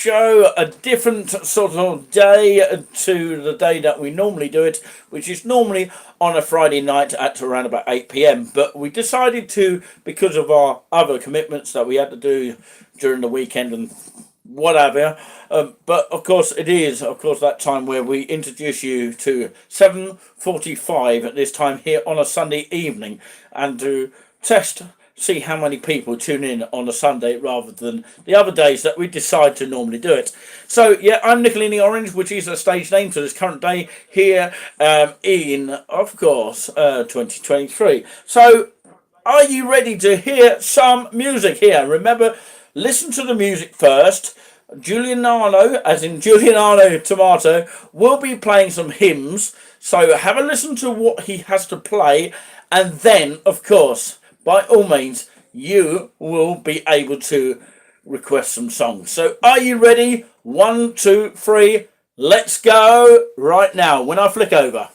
Show, a different sort of day to the day that we normally do it, which is normally on a Friday night at around about 8 p.m. But we decided to, because of our other commitments that we had to do during the weekend and whatever. But of course, it is that time where we introduce you to 7:45 at this time here on a Sunday evening, and to see how many people tune in on a Sunday rather than the other days that we decide to normally do it. So yeah, I'm Nicolini Orange, which is a stage name for this current day here in, of course, 2023. So are you ready to hear some music here? Remember, listen to the music first. Juliano, as in Juliano Tomato, will be playing some hymns. So have a listen to what he has to play, and then, of course, by all means, you will be able to request some songs. So are you ready? 1, 2, 3, let's go right now when I flick over.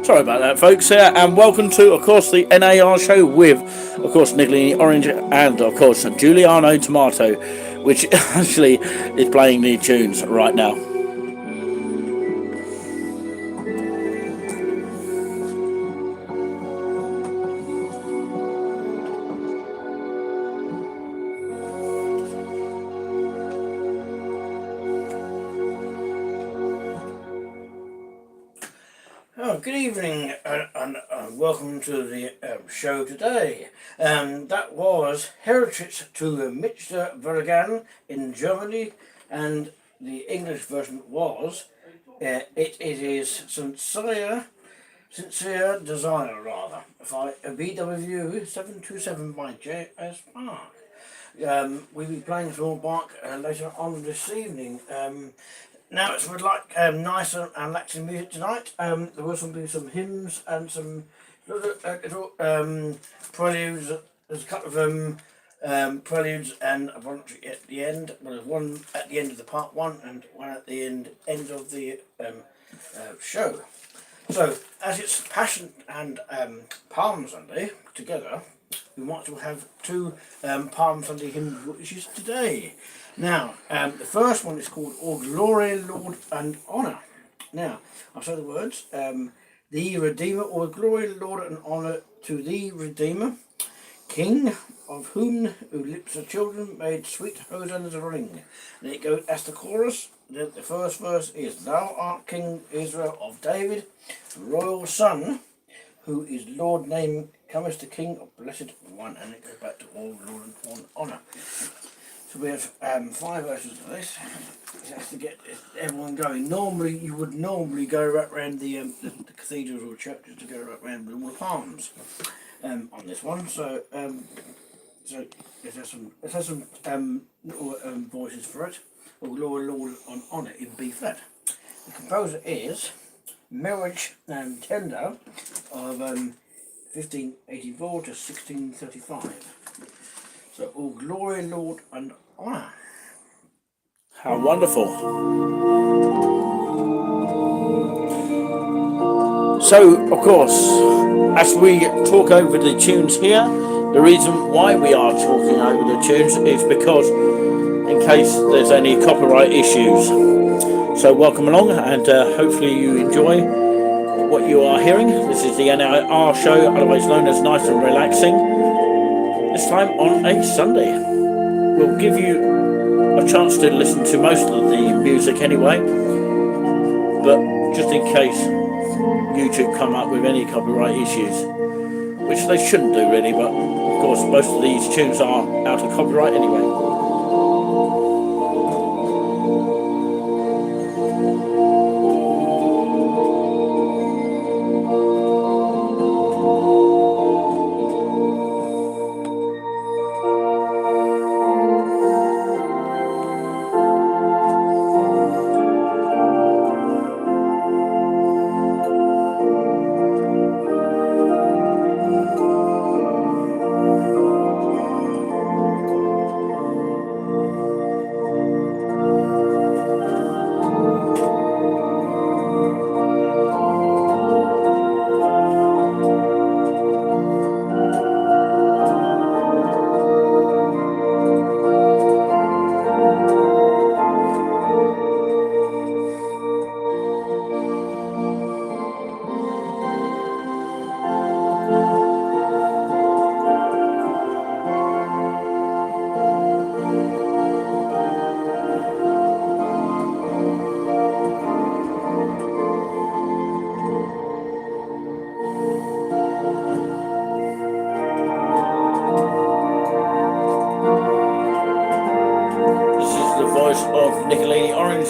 Sorry about that, folks, and welcome to, of course, the NAR Show with, of course, Nicolini Orange and, of course, Juliano Tomato, which actually is playing the tunes right now. Good evening and welcome to the show today. That was Heritage to Mr. Vergan in Germany, and the English version was It Is Sincere Desire, rather, by VW 727 by J.S. Bach. We'll be playing some Bach later on this evening. Now it's with nice and relaxing music tonight. There will be some hymns and some little preludes. There's a couple of preludes and a voluntary at the end. Well, there's one at the end of the part one and one at the end of the show. So as it's Passion and Palm Sunday together, we might as well have two Palm Sunday hymns, which is today. Now, the first one is called All Glory, Lord, and Honour. Now, I'll say the words. The Redeemer, all glory, Lord, and honour to thee, Redeemer, King, of whom lips of children made sweet hosannas ring. And it goes as the chorus. The first verse is, Thou art King Israel of David, royal son, who is Lord name, comest the King of blessed one. And it goes back to all Lord and all honour. So we have 5 verses of this. It has to get everyone going. Normally, you would go around the cathedrals or churches to go around with all the palms on this one. So it has some little voices for it. Or Lord, Lord on honour in B flat. The composer is Marriage and Tender of 1584 to 1635. So, all glory, Lord, and honour. How wonderful. So, of course, as we talk over the tunes here, the reason why we are talking over the tunes is because, in case there's any copyright issues. So, welcome along, and hopefully you enjoy what you are hearing. This is the NAR Show, otherwise known as Nice and Relaxing. This time on a Sunday. We'll give you a chance to listen to most of the music anyway, but just in case YouTube come up with any copyright issues, which they shouldn't do really, but of course most of these tunes are out of copyright anyway.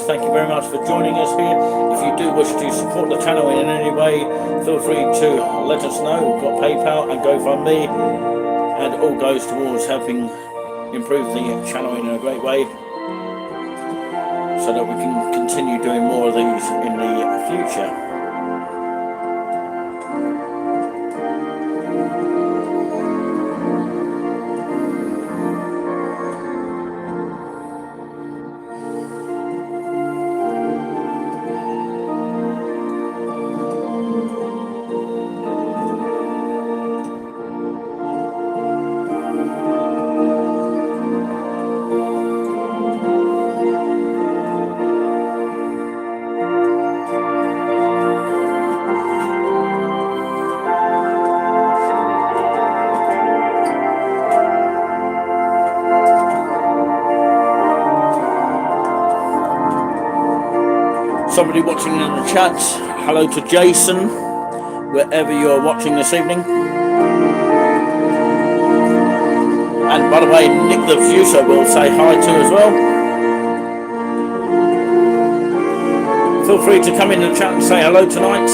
Thank you very much for joining us here. If you do wish to support the channel in any way, feel free to let us know. We've got PayPal and GoFundMe, and it all goes towards helping improve the channel in a great way, so that we can continue doing more of these in the future. Somebody watching in the chat, hello to Jason, wherever you're watching this evening. And by the way, Nick the Fuser will say hi to as well. Feel free to come in the chat and say hello tonight.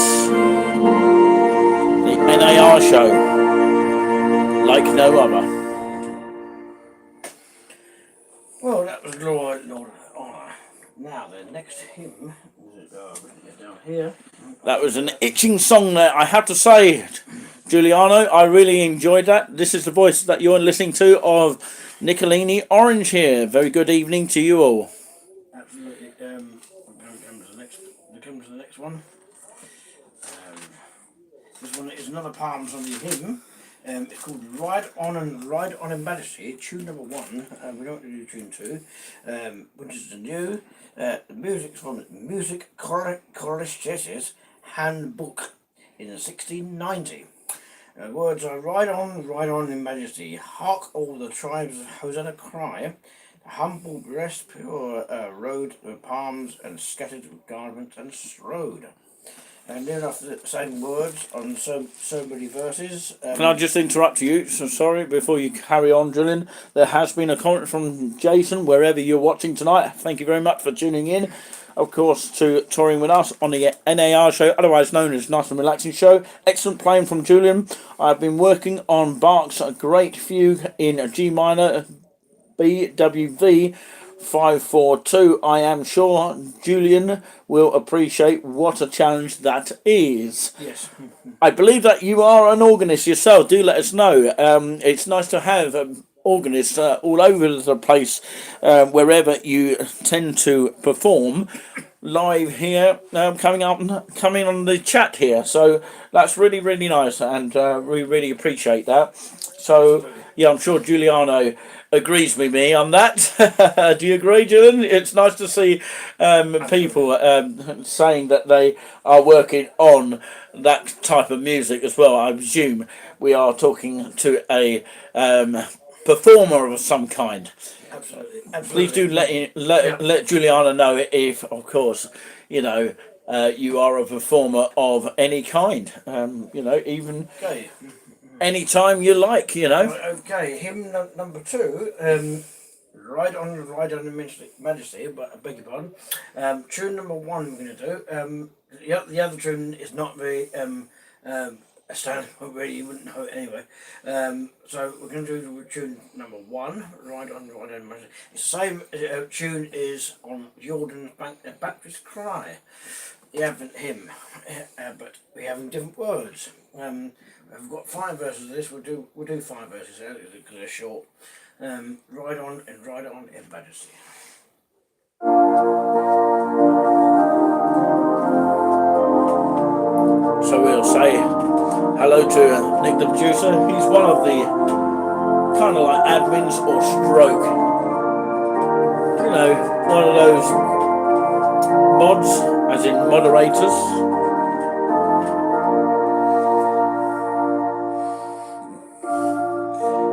The NAR Show, like no other. Well, that was Lord Honor. Now the next hymn. Down here. That was an itching song there, I have to say, Juliano. I really enjoyed that. This is the voice that you're listening to of Nicolini Orange here. Very good evening to you all. Absolutely. Come to the next one. This one is another Palms on the hymn. It's called Ride On in Majesty, tune number 1. We don't do tune 2, which is the new. The music's from Music Chorist's Handbuch in 1690. Words are ride on in majesty. Hark all the tribes of Hosanna cry. The humble breast pure road with palms and scattered with garments and strode. And near enough the same words on so many verses. Can I just interrupt you? So sorry, before you carry on, Julian. There has been a comment from Jason, wherever you're watching tonight. Thank you very much for tuning in. Of course, to touring with us on the NAR Show, otherwise known as Nice and Relaxing Show. Excellent playing from Julian. I've been working on Bach's great fugue in G minor, BWV 542. I am sure Julian will appreciate what a challenge that is. Yes. I believe that you are an organist yourself. Do let us know. It's nice to have organists all over the place, wherever you tend to perform live here, coming on the chat here. So that's really, really nice, and we really appreciate that. So yeah, I'm sure Juliano agrees with me on that. Do you agree, Julian? It's nice to see people saying that they are working on that type of music as well. I presume we are talking to a performer of some kind. Absolutely. Please do let Juliano know if, of course, you know, you are a performer of any kind. You know, even any time you like. You know. Okay, hymn number 2. Ride on the majesty, but I beg your pardon. Tune number 1 we're going to do. The other tune is not very a standard, really, you wouldn't know it anyway. So we're going to do tune number 1, Ride on the majesty. The same tune is on Jordan's Baptist Cry, the Advent hymn, but we're having different words. We've got 5 verses of this. We'll do 5 verses because they're short. Ride on in majesty. So we'll say hello to Nick the producer. He's one of the kind of like admins or stroke, you know, one of those mods, as in moderators.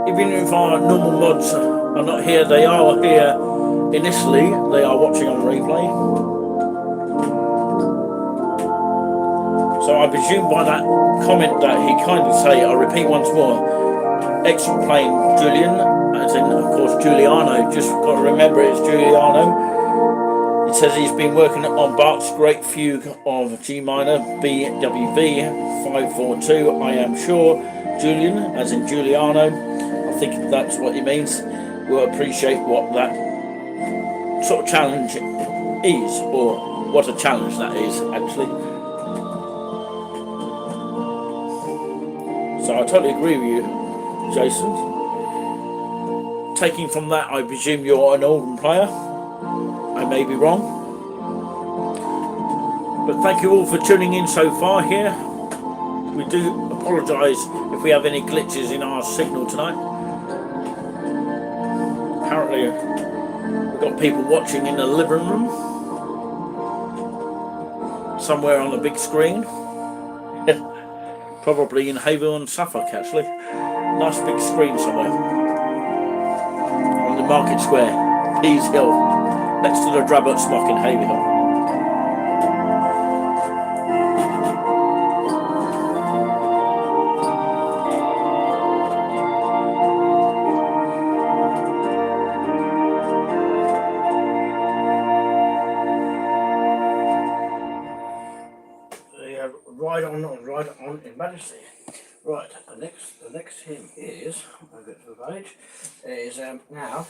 Even if our normal mods are not here, they are here initially. They are watching on replay. So I presume by that comment that he kindly say, I repeat once more, excellent playing, Julian, as in, of course, Juliano. Just got to remember it's Juliano. It says he's been working on Bach's great fugue of G minor, BWV 542. I am sure Julian, as in Juliano, I think that's what he means, will appreciate what that sort of challenge is, or what a challenge that is, actually. So I totally agree with you, Jason. Taking from that, I presume you're an organ player. I may be wrong. But thank you all for tuning in so far here. We do apologise if we have any glitches in our signal tonight. Apparently, we've got people watching in the living room. Somewhere on the big screen. Probably in Haverhill, Suffolk, actually. Nice big screen somewhere. On the Market Square, Pease Hill, next to the Drabot Smock in Haverhill. Ride on in majesty. Right, the next hymn is, I'll get to the page, is now,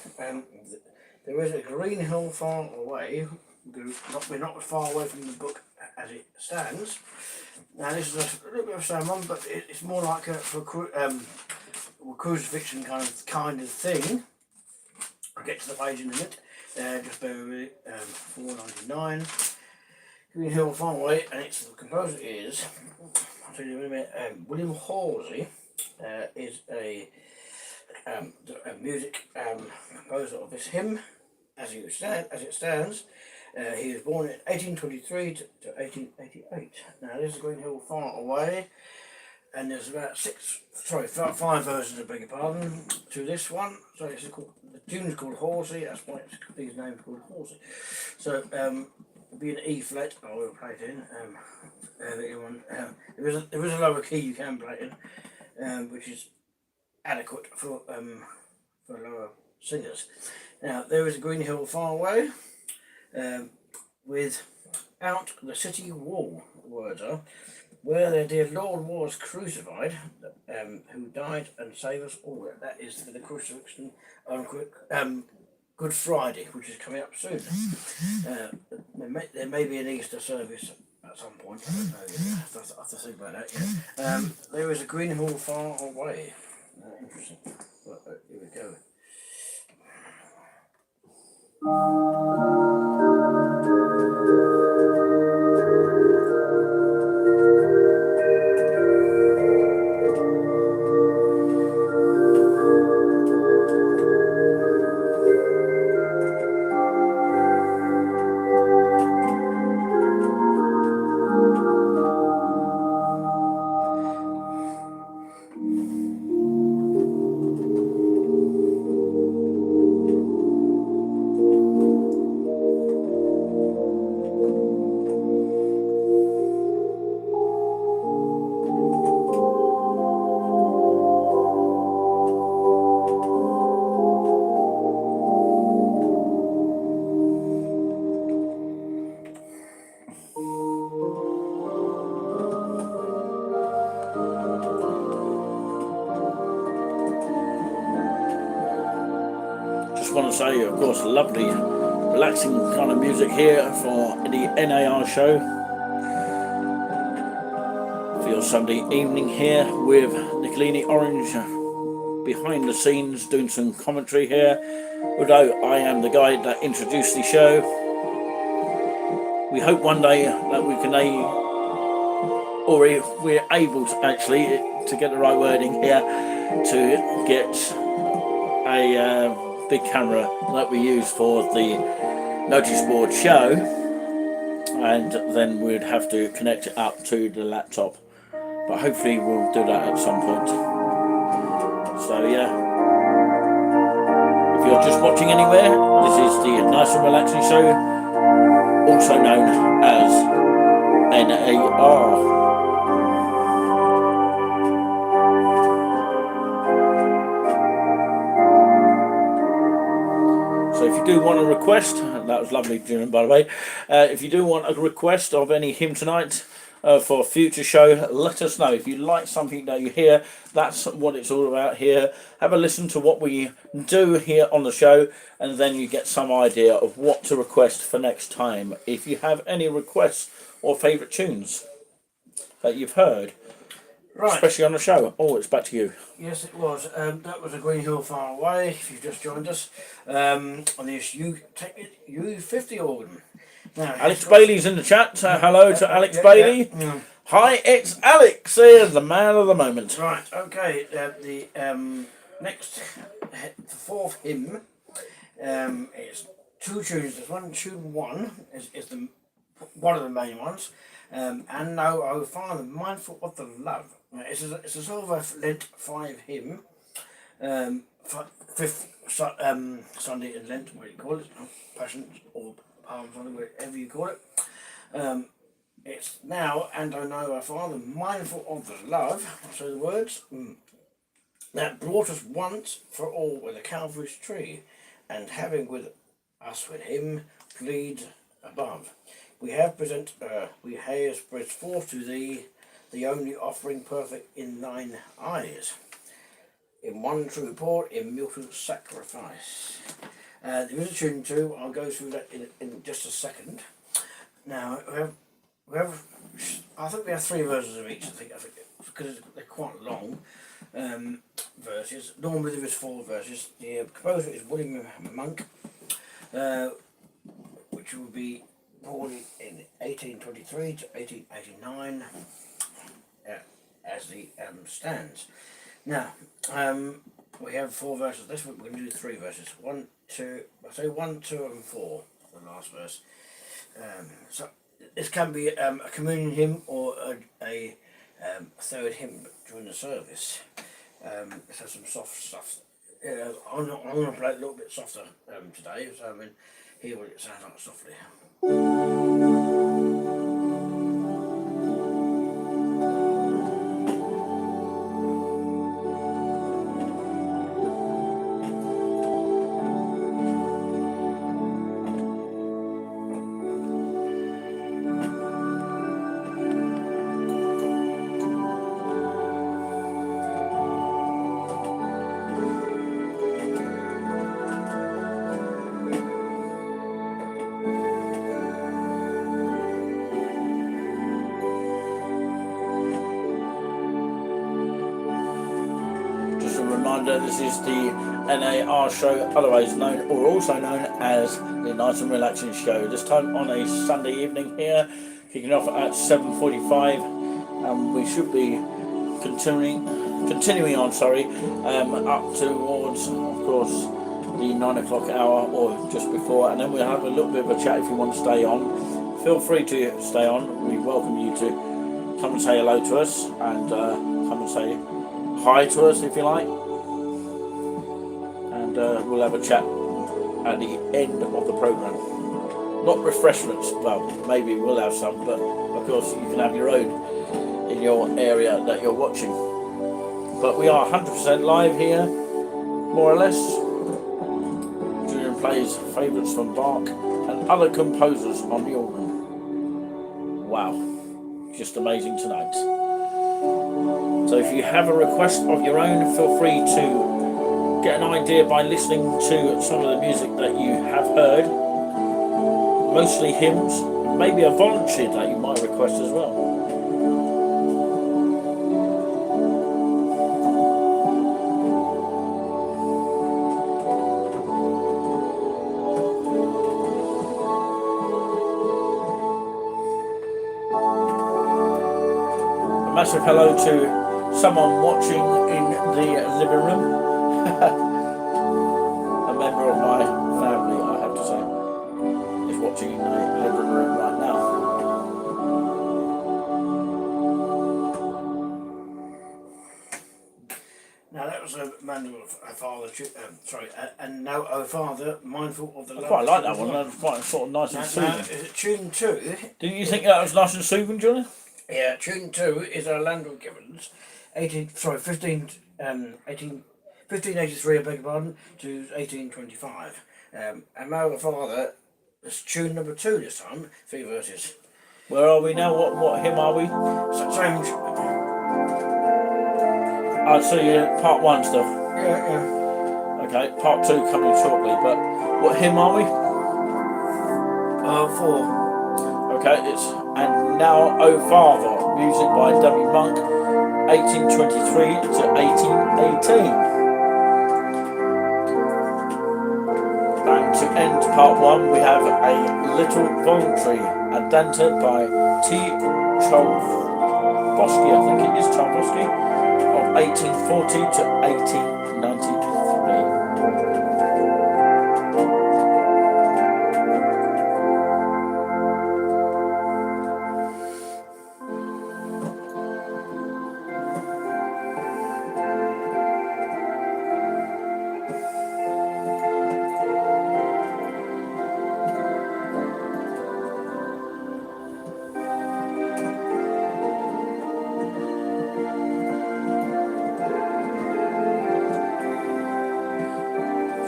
there is a green hill far away. We're not as far away from the book as it stands. Now this is a little bit of a sad one, but it's more like a crucifixion kind of thing. I'll get to the page in a minute. Just bear with me. 499. Green Hill far away, and the composer is, I'll tell you in a minute, W Horsey is a music composer of this hymn, as it stands. He was born in 1823 to 1888. Now this is Green Hill far away, and there's about 5 versions, I beg your pardon, to this one. So it's called, the tune is called Horsey. That's why his name is called Horsey. So it'll be an E flat. I will play it in. There is a lower key you can play it in, which is adequate for lower singers. Now there is a Green Hill far away, without the city wall. Words are, where their dear Lord was crucified, who died and saved us all. That is for the crucifixion on Good Friday, which is coming up soon. There may be an Easter service at some point. I don't know yet. I have to think about that yet. There is a Green Hill far away. Interesting. Well, here we go. want to say, of course, lovely, relaxing kind of music here for the NAR show. For your Sunday evening here with Nicolini Orange behind the scenes doing some commentary here. Although I am the guy that introduced the show, we hope one day that we can, or if we're able to actually, to get the right wording here, to get a big camera that we use for the notice board show, and then we'd have to connect it up to the laptop. But hopefully we'll do that at some point. So yeah, if you're just watching anywhere, this is the Nice and Relaxing Show, also known as NAR. So if you do want a request, that was lovely, Julian, by the way. If you do want a request of any hymn tonight for a future show, let us know. If you like something that you hear, that's what it's all about here. Have a listen to what we do here on the show, and then you get some idea of what to request for next time. If you have any requests or favourite tunes that you've heard, right, especially on the show. Oh, it's back to you. Yes, it was. That was a Green Hill Far Away, if you've just joined us, on this U50 organ. Now, Alex Bailey's in the chat. Hello to Alex Bailey. Yeah. Hi, it's Alex here, the man of the moment. Right, okay. The next, the fourth hymn, is two tunes. There's one tune one, is the one of the main ones. And now, O Father, mindful of the love. It's a sort of a Lent 5 hymn, fifth Sunday in Lent, what do you call it? Passion or Palm Sunday, whatever you call it. It's now, and I know our Father, mindful of the love, so the words, that brought us once for all with a Calvary's tree, and having with us with him, plead above. We have present forth to thee, the only offering perfect in thine eyes, in one true pour, immutable sacrifice. There is a tune too. I'll go through that in just a second. Now I think we have 3 verses of each. I think because they're quite long verses. Normally there is 4 verses. The composer is William Monk, which will be born in 1823 to 1889, as the stands. Now, we have 4 verses. This week we're going to do 3 verses. 1, 2, I say 1, 2, and 4. The last verse. So this can be a communion hymn or a third hymn during the service. This has some soft stuff. I'm going to play it a little bit softer today, so I mean, hear what it sounds like softly. This is the NAR show, otherwise known or also known as the Nice and Relaxing Show. This time on a Sunday evening here, kicking off at 7:45, and we should be continuing on. Up towards, of course, the 9 o'clock hour or just before, and then we'll have a little bit of a chat if you want to stay on. Feel free to stay on. We welcome you to come and say hello to us and come and say hi to us if you like. We'll have a chat at the end of the programme. Not refreshments, well, maybe we'll have some, but of course you can have your own in your area that you're watching. But we are 100% live here, more or less. Julian plays favourites from Bach and other composers on the organ. Wow, just amazing tonight. So if you have a request of your own, feel free to get an idea by listening to some of the music that you have heard, mostly hymns, maybe a voluntary that you might request as well. A massive hello to someone watching in the living room. A member of my family, I have to say, is watching in the living room right now. Now that was a manual of our Father, and now O Father, mindful of the I love. quite like that one. That was quite sort of nice and Now, soothing. is it tune 2? Didn't you think that was nice and soothing, Johnny? Yeah, tune 2 is Orlando Gibbons, 1583, I beg your pardon, to 1825. And now O Father, it's tune number 2 this time, 3 verses. Where are we now? What hymn are we? So, same. I see part 1 stuff. Yeah. Okay, part 2 coming shortly. But what hymn are we? 4. Okay, it's And Now O Father, music by W Monk, 1823 to 1818. And to end part 1, we have a little voluntary, Andante by T. Cholbosky, I think it is Cholbosky, of 1840 to 1893.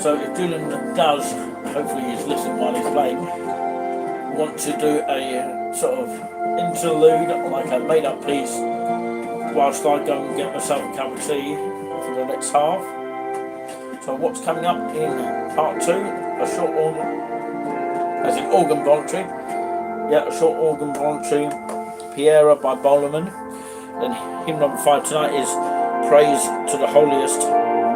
So if Julian does, hopefully he's listening while he's playing, want to do a sort of interlude, like a made-up piece, whilst I go and get myself a cup of tea for the next half. So what's coming up in part 2? A short organ, as in organ voluntary. Yeah, a short organ voluntary, Priere by Boellmann. Then hymn number 5 tonight is Praise to the Holist,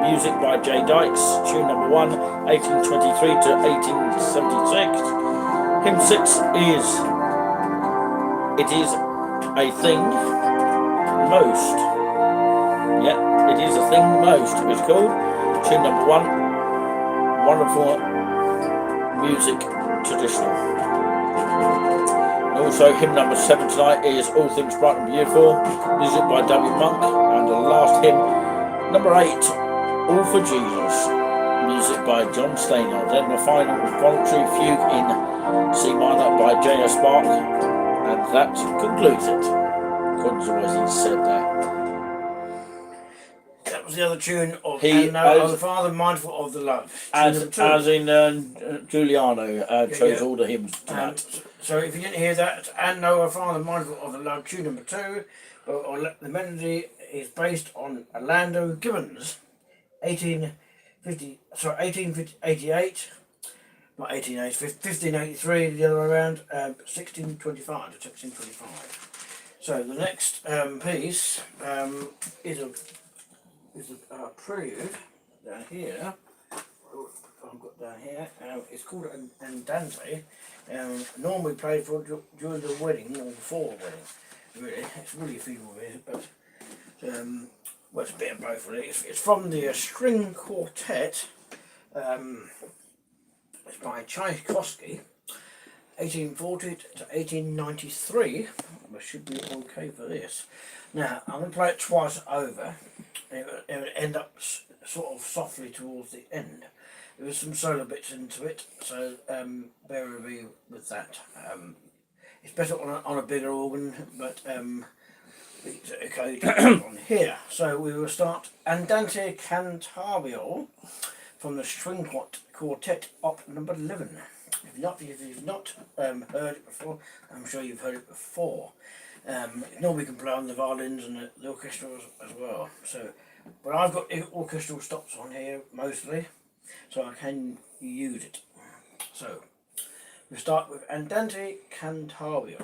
music by Dykes, tune number 1, 1823 to 1876. Hymn 6 is It Is a Thing Most. Yeah, It Is a Thing Most, it's called. Tune number 1, wonderful music, traditional. And also hymn number 7 tonight is All Things Bright and Beautiful, music by W Monk. And the last hymn, number 8, All for Jesus, music by John Stainer. Then the final voluntary fugue in C minor by J.S. Bach, and that concludes it. According to what he said there. That was the other tune of He And Now as- O Father, mindful of the love. As Tune number 2. in Juliano chose all the hymns tonight. So if you didn't hear that, And Now O Father, mindful of the love, tune number 2, the melody is based on Orlando Gibbons, 1888, not 1583, the other way around, 1625 to 1625. So the next piece is a prelude down here. I've got down here. It's called Andante. Normally played for during the wedding or before the wedding. Really, it's really a funeral music, but well, it's a bit of both really. It's from the string quartet. It's by Tchaikovsky, 1840 to 1893. I should be okay for this. Now I'm going to play it twice over. It will end up sort of softly towards the end. There was some solo bits into it, so bear with me with that. It's better on a bigger organ, but it's okay on here. So we will start Andante Cantabile from the string quartet op number 11. If you've not heard it before, I'm sure you've heard it before. Normally you can play on the violins and the orchestra as well. So But I've got orchestral stops on here mostly, so I can use it. So we start with Andante Cantabile.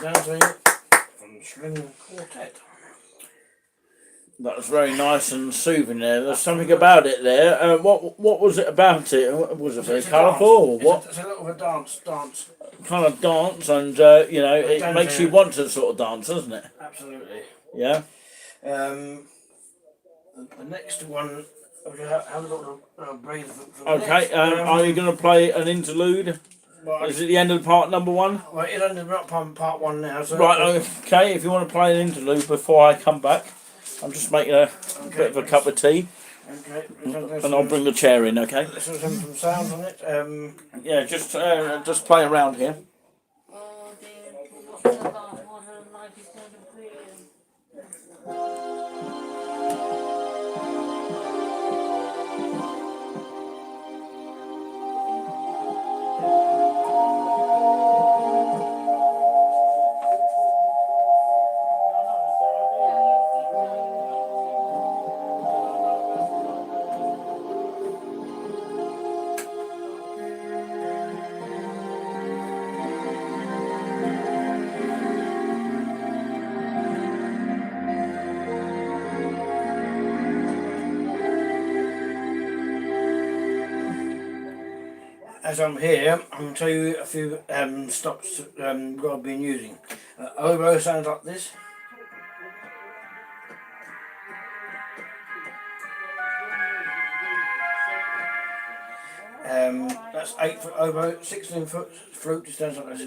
Andante from String Quartet. That was very nice and soothing there. There's something about it there. What was it about it? Was it very colourful or what? It's a little bit dance. Kind of dance, and you know, it makes you want to sort of dance, doesn't it? Absolutely. Yeah. The next one, have a little breathe. Okay. Are you going to play an interlude? Well, Is it the end of part number one? Well, it ended up on part one now. So Right. Okay. If you want to play an interlude before I come back, I'm just making a bit of a cup of tea. Okay. And I'll bring the chair in. Okay. There's some sounds on it. Yeah. Just play around here. Oh dear, what's the light? What a life is going to be. as I'm here, I'm going to tell you a few stops that I've been using. Oboe sounds like this. That's 8-foot oboe, 16-foot flute, it sounds like this.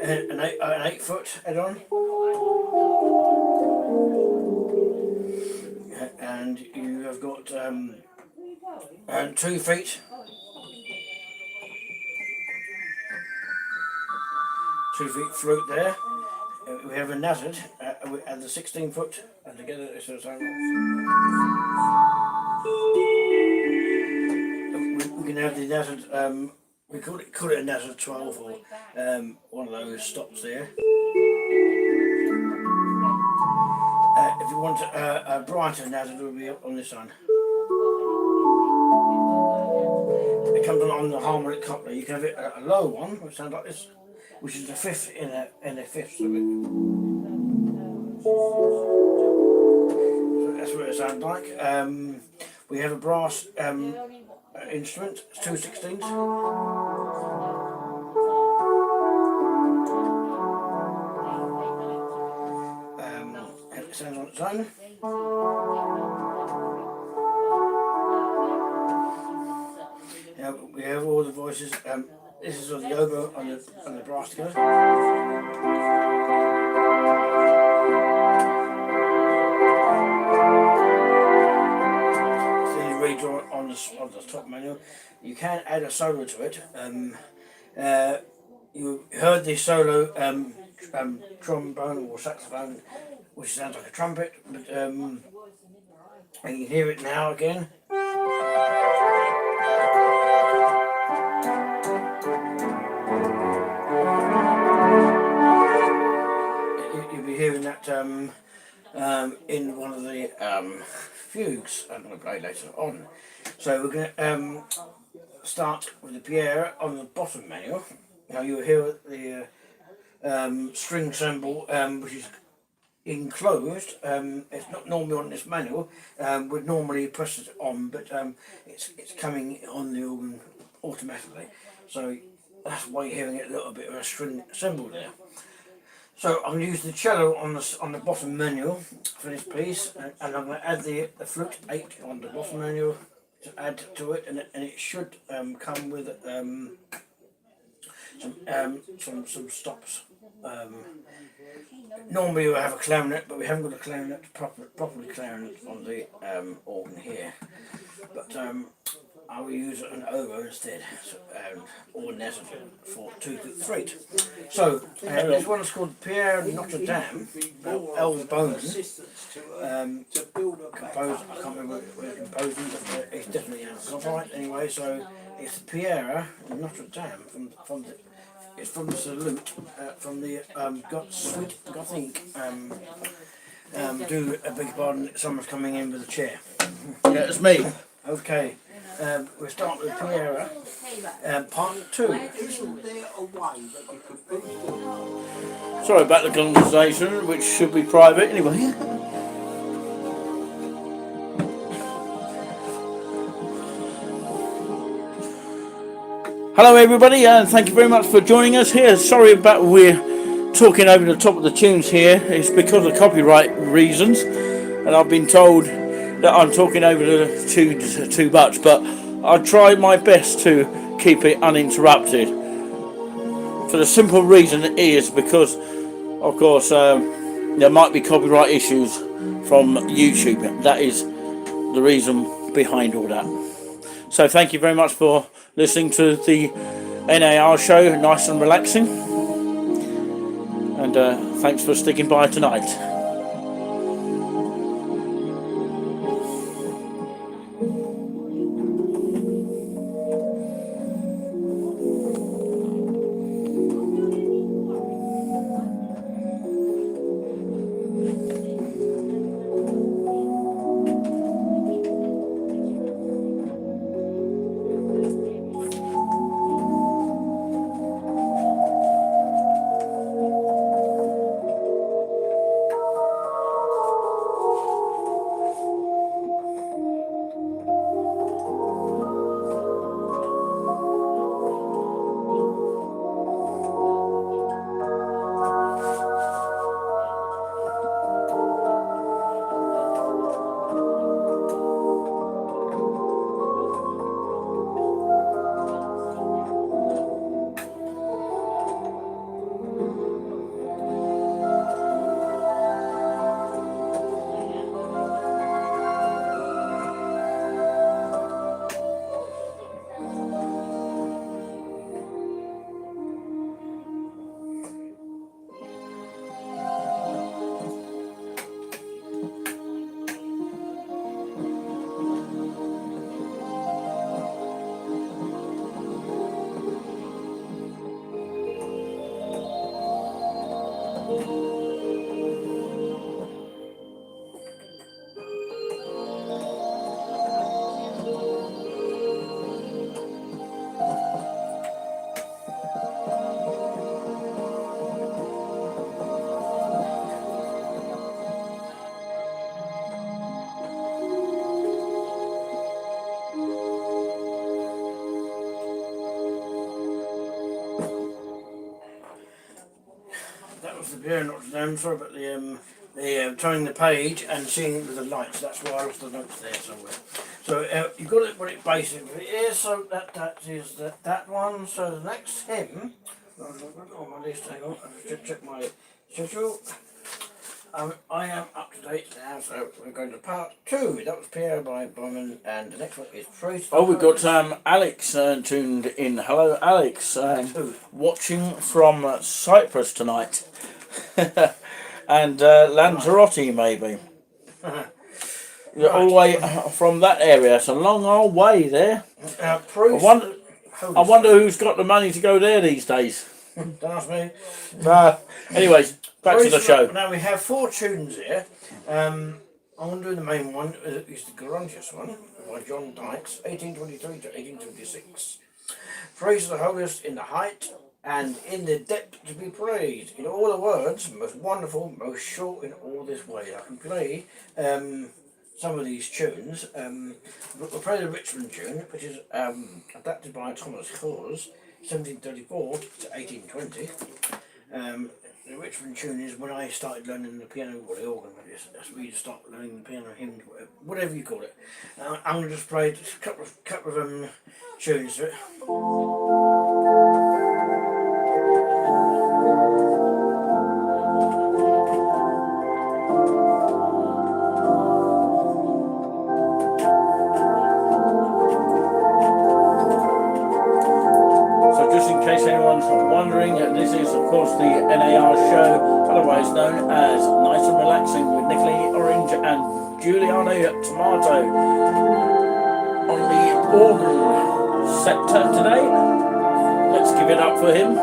An 8-foot head-on. And you have got 2 feet. 2 feet flute there. We have a nazzard at the 16-foot, and together it's a sound. We can have the nazzard. We call it a nazzard 12 or one of those stops there. If you want a brighter nazzard, it will be up on this one. It comes on the harmonic coupler. You can have it a low one, which sounds like this, which is the 5th in a 5th of it. So that's what it sounds like. We have a brass instrument, it's 2 16s. And it sounds on its own. Now we have all the voices. This is on the oboe on the brass together. So you redraw it on the top manual. You can add a solo to it. You heard the solo trombone or saxophone, which sounds like a trumpet, but and you can hear it now again. You'll be hearing that in one of the fugues I'm going to play later on. So we're going to start with the Priere on the bottom manual. Now you'll hear the string cymbal, which is enclosed. It's not normally on this manual. We'd normally press it on, but it's coming on the organ automatically. So that's why you're hearing it a little bit of a string cymbal there. So I'm going to use the cello on the bottom manual for this piece, and I'm going to add the flute 8 on the bottom manual to add to it, and it should come with some stops. Normally we have a clarinet, but we haven't got a clarinet properly clarinet on the organ here. But I will use an oboe instead, so, or nazzard for 2 threat. So this one is called Priere Notre Dame, L. Boellmann, composed. I can't remember where it composed, but it's definitely copyright anyway. So it's Priere Notre Dame from the. It's from the salute, from the Sweet Gothic. Do a big pardon, someone's coming in with a chair. Yeah, it's me. Okay, we'll start with Priere, part 2. Sorry about the conversation, which should be private anyway. Hello everybody, and thank you very much for joining us here. Sorry about we're talking over the top of the tunes here. It's because of copyright reasons, and I've been told that I'm talking over the tunes too much, but I'll try my best to keep it uninterrupted. For the simple reason is because, of course, there might be copyright issues from YouTube. That is the reason behind all that. So thank you very much for listening to the NAR show, nice and relaxing, and thanks for sticking by tonight. yeah, not them. Sorry about the turning the page and seeing it with the lights. That's why I lost the notes there somewhere. So you've got it what it basically is. So that is that one. So the next hymn on my list. Hang on, I'll just check my schedule. I am up to date now, so we're going to part 2. That was Priere by Boellmann, and the next one is Praise. Oh, we've got Alex tuned in. Hello, Alex. Watching from Cyprus tonight. And Lanzarote, maybe. You're all the way from that area. It's a long old way there. I wonder who's got the money to go there these days. Don't ask me. Anyways, back to the show. Now we have 4 tunes here. I'm going to do the main one. It's the Gorgeous one by John Dykes, 1823 to 1826. Praise the Holist in the height and in the depth to be praised. In all the words, most wonderful, most short in all this way. I can play some of these tunes. We'll play the Richmond tune, which is adapted by Thomas Hawes, 1734 to 1820. The Richmond tune is when I started learning the piano or the organ. That's where you start learning the piano, hymn, whatever you call it. I'm going to just play just a couple of tunes to it. In case anyone's wondering, this is of course the NAR Show, otherwise known as Nice and Relaxing with Nicola Orange and Juliano Tomato on the organ sector today. Let's give it up for him.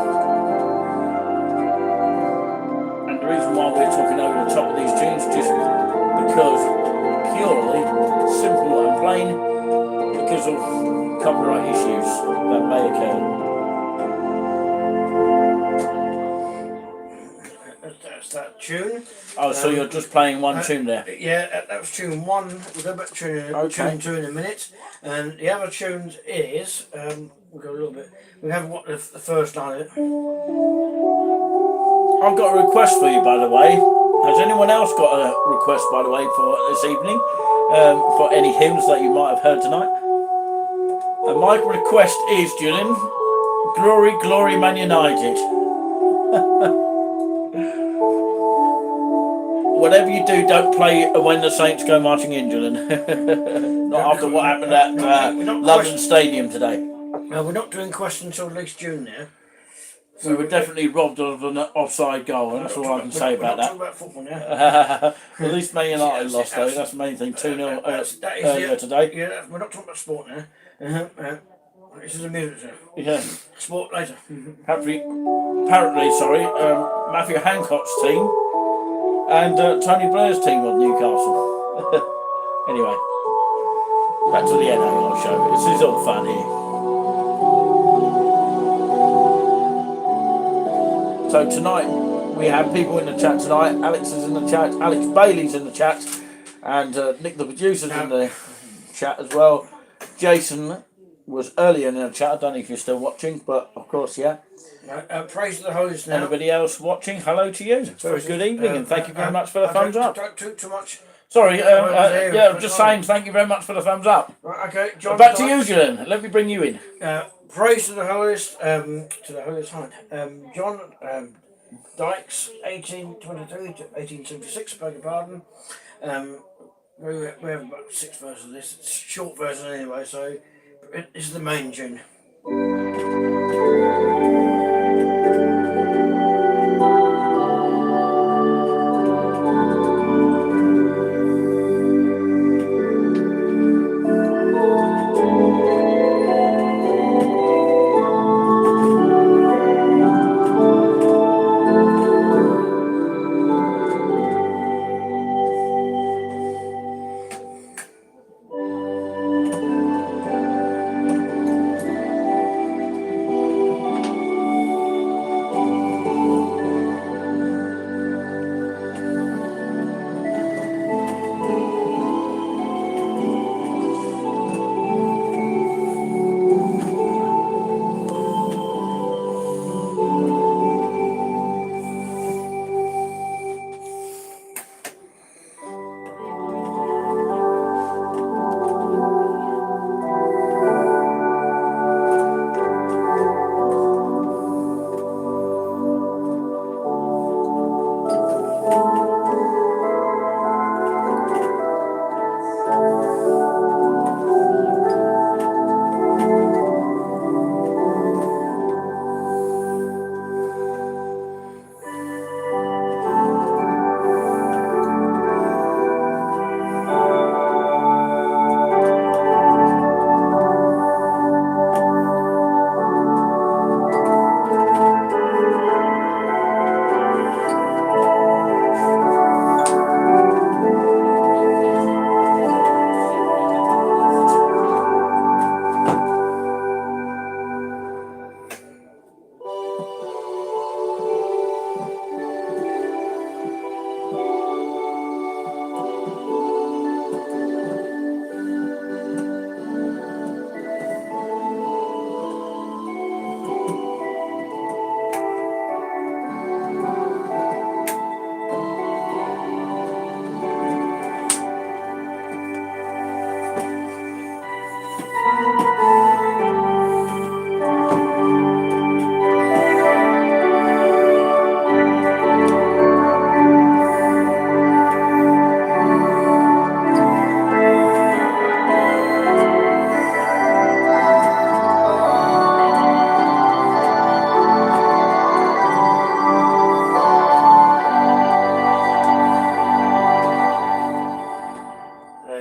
And the reason why we're talking over the top of these tunes just because purely simple and plain because of copyright issues that may occur. That's that tune. Oh, so you're just playing one tune there? Yeah, that was tune 1. We'll go back to tune 2 in a minute. And the other tunes is, we'll go a little bit, we have what the first line of it. I've got a request for you, by the way. Has anyone else got a request, by the way, for this evening? For any hymns that you might have heard tonight? And my request is, Julian, Glory, Glory, Man United. Whatever you do, don't play When the Saints Go Marching in, Julian. Not after what happened at London Stadium today. No, we're not doing questions until at least June now. So we were definitely robbed of an offside goal, and that's all I can say about that. About football now. At least Man United lost, though. That's the main thing. 2-0 earlier today. Yeah, we're not talking about sport now. This is a music show. Yeah. Sport later. Apparently, Matthew Hancock's team and Tony Blair's team of Newcastle. Anyway, back to the NAR show. This is all fun here. So tonight we have people in the chat tonight. Alex is in the chat. Alex Bailey's in the chat, and Nick the producer's in the chat as well. Jason was earlier in the chat. I don't know if you're still watching, but of course, yeah. Praise the Holist now. Anybody else watching? Hello to you. Very good evening, and thank you very much for the thumbs up. Don't talk too much. Sorry, yeah, just saying thank you very much for the thumbs up. Right, okay, John. Back to you, Julian. Let me bring you in. Praise to the Holist, to the Holist height. John Dykes, 1823 to 1876. Beg your pardon. We have about 6 verses of this. It's a short version anyway, so this is the main tune.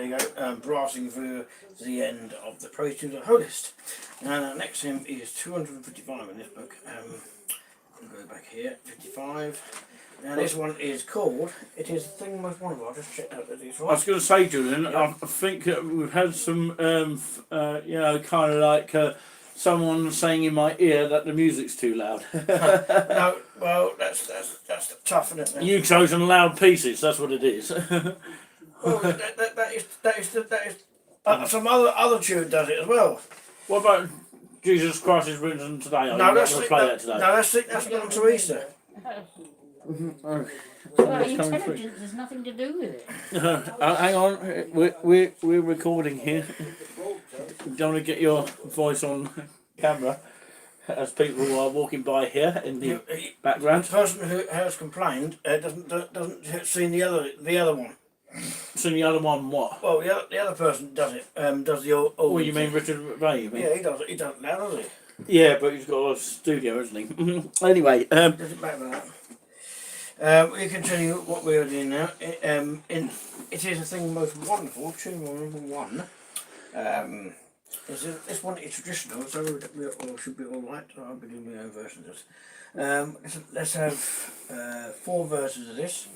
there you go, brassing through the end of the Praise to the Holist. Now the next hymn is 255 in this book. I'll go back here, 55. Now this one is called It Is the Thing Most Wonderful. I'll just check out that it's I right. was going to say, Julian, I think that we've had some, you know, kind of like someone saying in my ear that the music's too loud. No, well, that's tough, isn't it? You've chosen loud pieces. That's what it is. Well, that is some other tune does it as well. What about Jesus Christ is risen today? Are you No, not going to play that today? that's not to Easter. Oh. Well, intelligence has nothing to do with it. Hang on, we're recording here. We don't want to get your voice on camera as people are walking by here in the background. The person who has complained doesn't see the other one. So the other one, what? Well, the other person does it. Does the old. Oh, you mean Richard Ray? You mean? Yeah, he does it. He does it now, does he? Yeah, but he's got a studio, isn't he? Anyway, Doesn't matter that. We continue what we are doing now. It is a thing most wonderful. Tune number 1. This one is traditional, so we all should be all right. So I'll be doing my own version of this. Let's have 4 verses of this.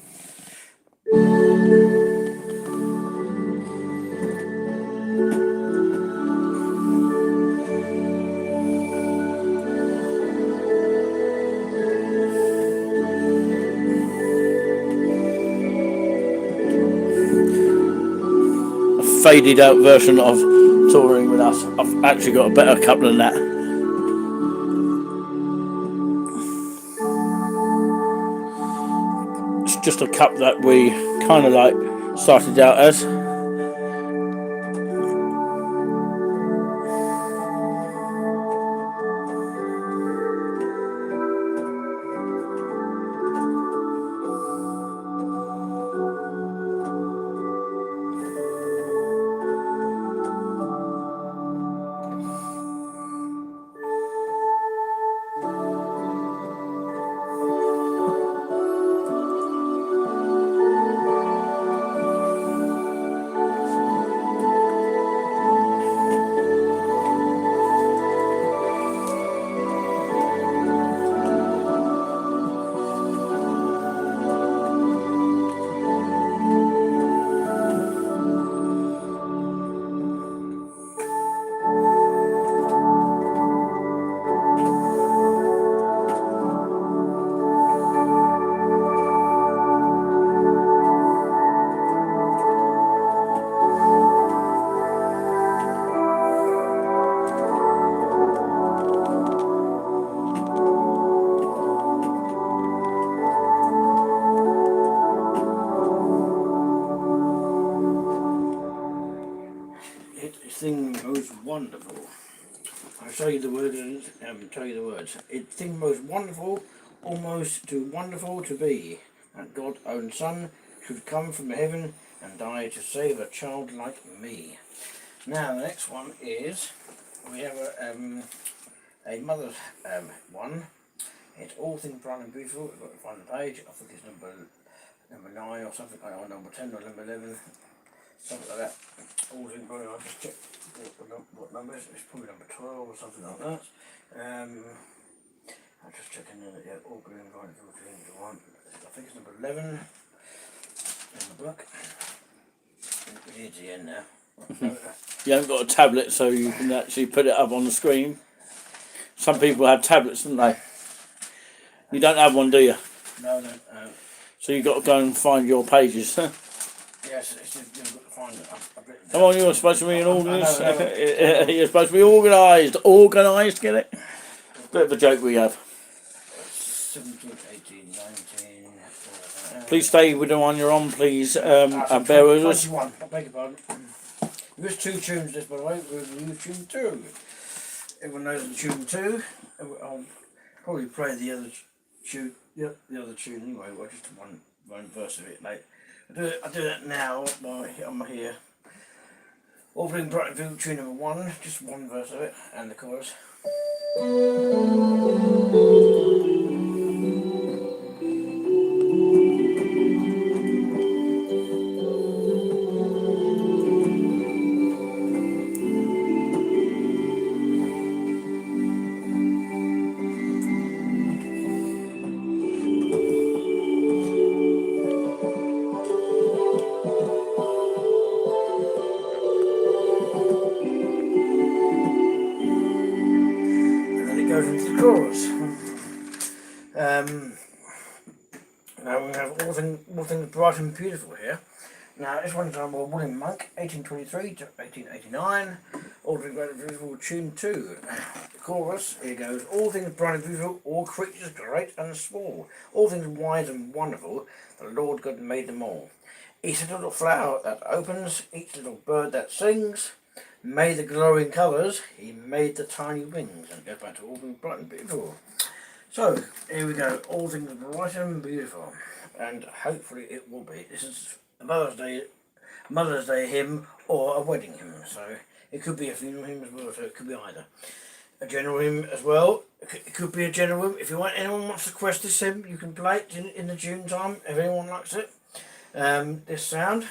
faded out version of Touring With Us. I've actually got a better couple than that. It's just a cup that we kind of like started out as. Thing most wonderful. I'll show you the words and tell you the words. It thing most wonderful, almost too wonderful to be, that God's own Son should come from heaven and die to save a child like me. Now the next one is we have a mother's one. It's all things bright and beautiful. We've got to find the page. I think it's number 9 or something like that, or number 10 or number 11. Something like that. All in probably, I'll just check what number is. It's probably number 12 or something like that. I'll just check in there. Yeah, all green, right, one. I think it's number 11 in the book. We're near the end now. You haven't got a tablet, so you can actually put it up on the screen. Some people have tablets, don't they? You don't have one, do you? No, I don't. So you've got to go and find your pages. Yes, it's just you've got to find it. Come on, you're supposed to be an organised. You're supposed to be organised. Organised, get it? Bit of a joke we have. 17, 18, 19. Please stay with the one you're on, please, and bear with us. 21, I beg your pardon. There's 2 tunes this, by the way. We'll use tune 2. Everyone knows the tune 2. I'll probably play the other tune. The other tune anyway. Well, just one verse of it, mate. I do that now while I'm here. Opening Bright View tune number 1, just one verse of it, and the chorus. chorus. Now we have all things bright and beautiful here. Now this one's by William Monk, 1823 to 1889. All things bright and beautiful, tune 2. The chorus, here goes. All things bright and beautiful, all creatures great and small, all things wise and wonderful, the Lord God made them all. Each little flower that opens, each little bird that sings, made the glowing colours, he made the tiny wings. And it goes back to all things bright and beautiful. So, here we go, all things bright and beautiful. And hopefully it will be. This is a Mother's Day hymn or a wedding hymn. So, it could be a funeral hymn as well, so it could be either. A general hymn as well. It could be a general hymn. If anyone wants to request this hymn, you can play it in the June time, if anyone likes it. This sound.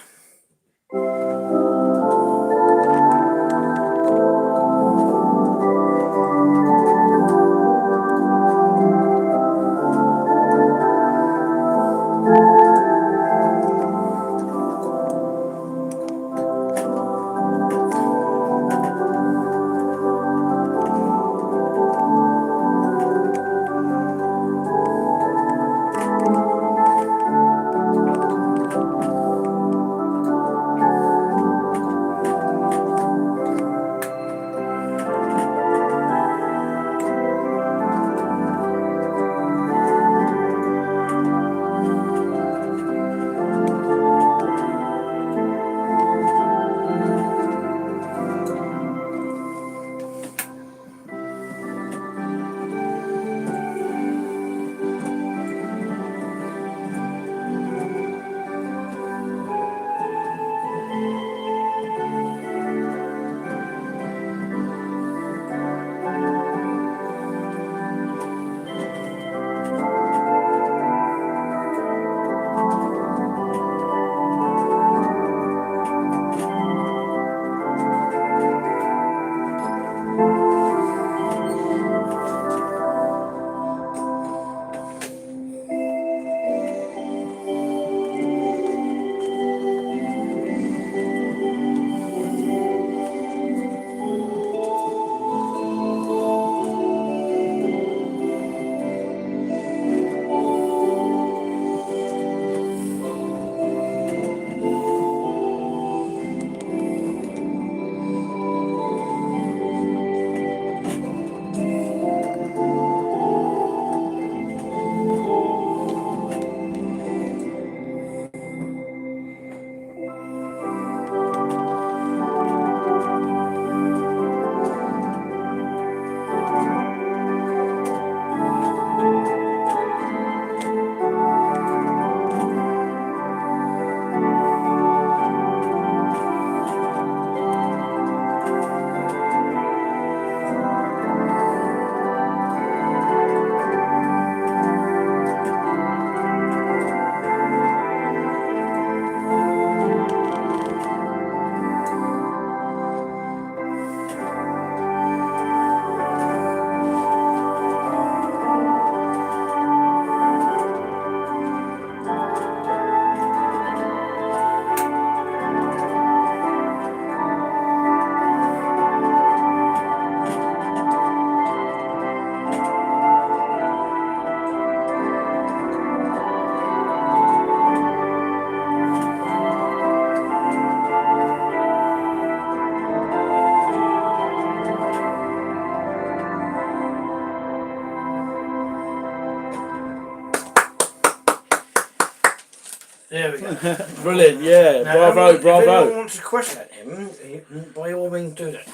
There we go. Brilliant, yeah. Now, Bravo, if anyone bravo. wants to question him, by all means do that.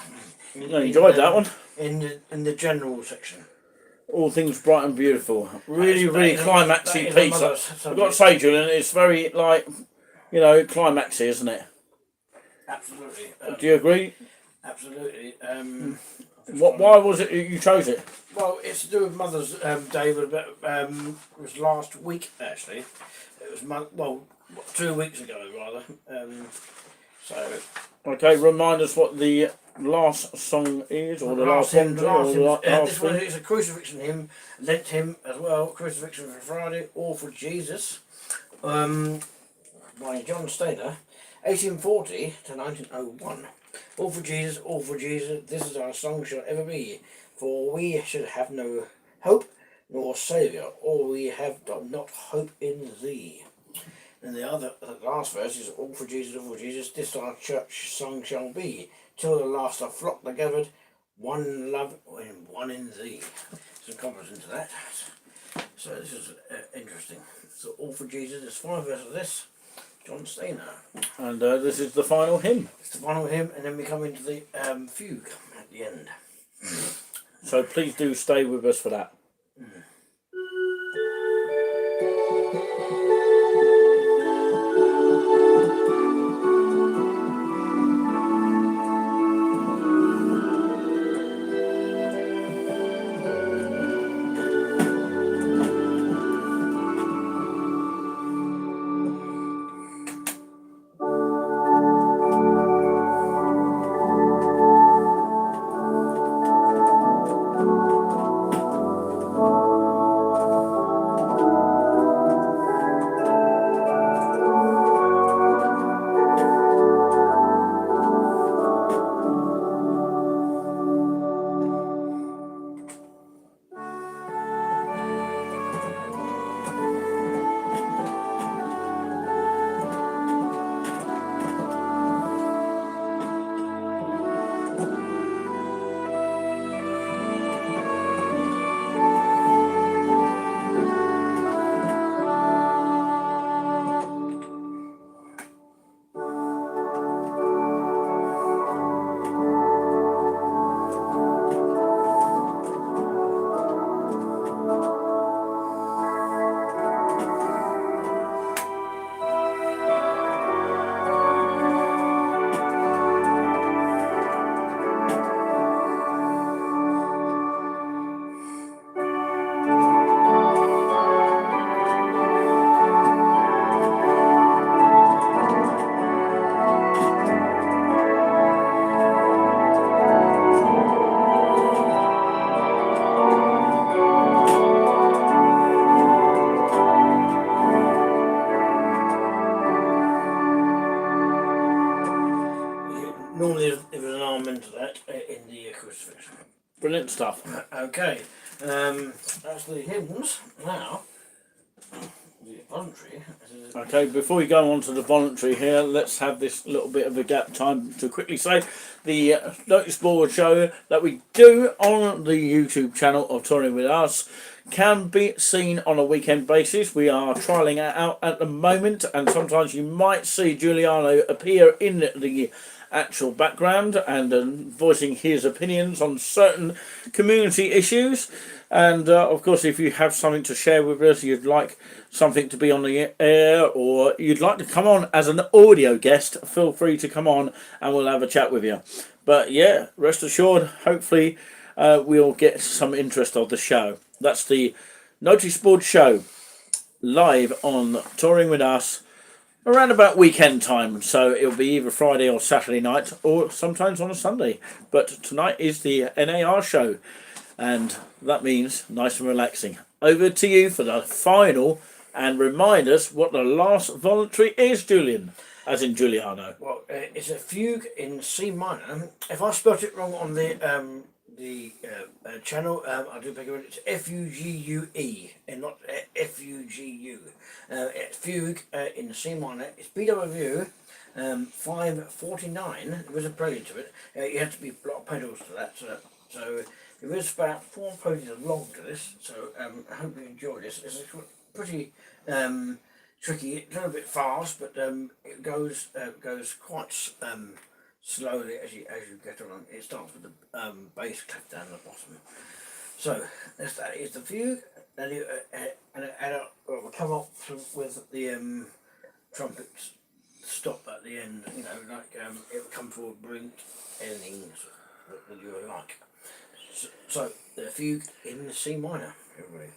I enjoyed that one. In the general section. All things bright and beautiful. Really, That really is a- climaxy that is a piece. mother's I've got to say, Julian, it's very, like, climaxy, isn't it? Absolutely. Do you agree? Absolutely. Why was it you chose it? Well, it's to do with Mother's Day. It was last week actually. It was 2 weeks ago rather. So Okay, remind us what the last song is, or the last hymn. This one is a crucifixion hymn, Lent hymn as well. Crucifixion for Friday, All for Jesus, by John Stainer, 1840 to 1901. All for Jesus, this is our song shall ever be. For we should have no hope nor Saviour, or we have not hope in thee. And the last verse is all for Jesus, this our church song shall be, till the last are flock are gathered, one love and one in thee. Some comments into that. So this is interesting. So all for Jesus, there's 5 verses of this. John Stainer. And this is the final hymn. It's the final hymn, and then we come into the fugue at the end. So please do stay with us for that. Normally there was an arm into that in the crucifix. Brilliant stuff. Okay, that's the hymns. Now, the voluntary. Okay, before we go on to the voluntary here, let's have this little bit of a gap time to quickly say the Dykes board show that we do on the YouTube channel of Touring With Us can be seen on a weekend basis. We are trialling it out at the moment, and sometimes you might see Juliano appear in the actual background and voicing his opinions on certain community issues. And of course, if you have something to share with us, you'd like something to be on the air, or you'd like to come on as an audio guest, feel free to come on and we'll have a chat with you. But yeah, rest assured, hopefully we'll get some interest of the show. That's the Notice Board Show, live on Touring With Us around about weekend time. So it'll be either Friday or Saturday night, or sometimes on a Sunday. But tonight is the NAR Show, and that means nice and relaxing. Over to you for the final, and remind us what the last voluntary is, Julian, as in Juliano. Well, it's a fugue in C minor. If I spelt it wrong on the channel, I do beg your pardon. It's F-U-G-U-E and not F-U-G-U. Fugue in C minor. It's BWV 549. There was a prelude to it. You had to be block pedals to that. So there is about 4 preludes long to this. So I hope you enjoy this. It's pretty tricky. It's a little bit fast, but it goes quite slowly as you get on. It starts with the bass clef down the bottom. So that is the fugue. Then we'll come up with the trumpets stop at the end. You know, like it will come forward, bring endings that you would like. So the fugue in the C minor, everybody.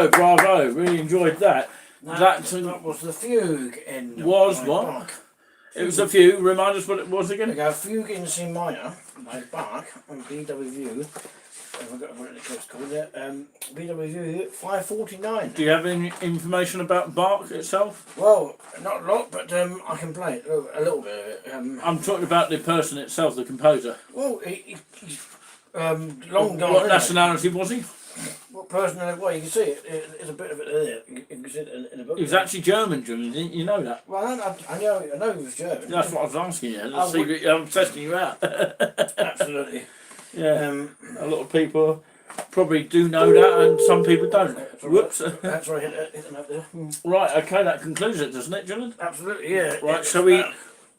bravo. Really enjoyed that. That was the Fugue in Was by what? Bach. It was a few. Remind us what it was We again. go Fugue in C minor by Bach on BWV. I've got what it's called it. BWV 549. Do you have any information about Bach itself? Well, not a lot, but I can play it a little bit of it. I'm talking about the person itself, the composer. Well, he's long gone. What isn't nationality was he? it? What person? Well, you can see it. There's a bit of it there. You can see it in the book. He was actually German, Julian. Didn't you know that? Well, I know he was German. That's what I was asking you. Oh, I'm testing you out. Absolutely. Yeah. A lot of people probably do know that, and some people don't. Whoops. That's right. Hit the note there. Right. Okay. That concludes it, doesn't it, Julian? Absolutely. Yeah. Right. Shall we?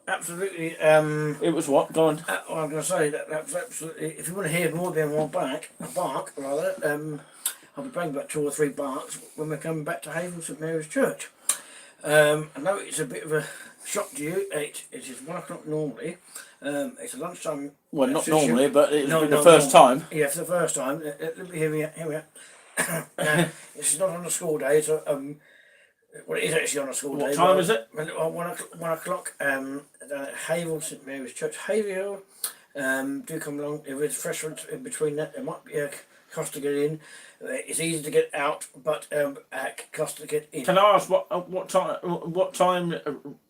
Absolutely. It was what? Go on. Well, I'm going to say that's absolutely. If you want to hear more than one Bach rather, I'll be playing about 2 or 3 Bachs when we're coming back to Havel St Mary's Church. I know it's a bit of a shock to you. It is 1 o'clock normally. It's a lunchtime. Well, not session. normally, but it's No, been no, the first time. Yeah, for the first time. Here we are. It's not on a school day, so well, it is actually on a school day. What time is it? 1 o'clock. Down at Havel St Mary's Church, Havel. Do come along. If there's refreshments in between that, there might be a cost to get in. It's easy to get out, but cost to get in. Can I ask what time? What time?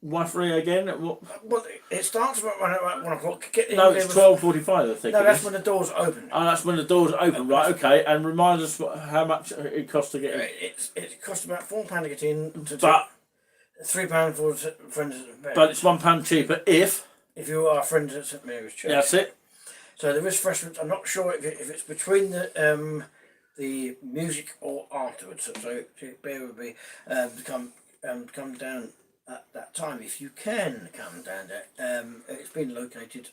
Roughly again? What? Well, it starts about 1 o'clock. Get in No, there it's with- 12:45. I think. No, it that's is. when the doors open. Oh, that's when the doors open, right? Okay, and remind us how much it costs to get in. It costs about £4 to get in. But £3 for friends at St Mary's. but it's £1 cheaper if. If you are friends at St Mary's Church. That's it. So there is refreshments. I'm not sure if it's between the music or afterwards. So bear with me. Come down at that time if you can come down there. It's been located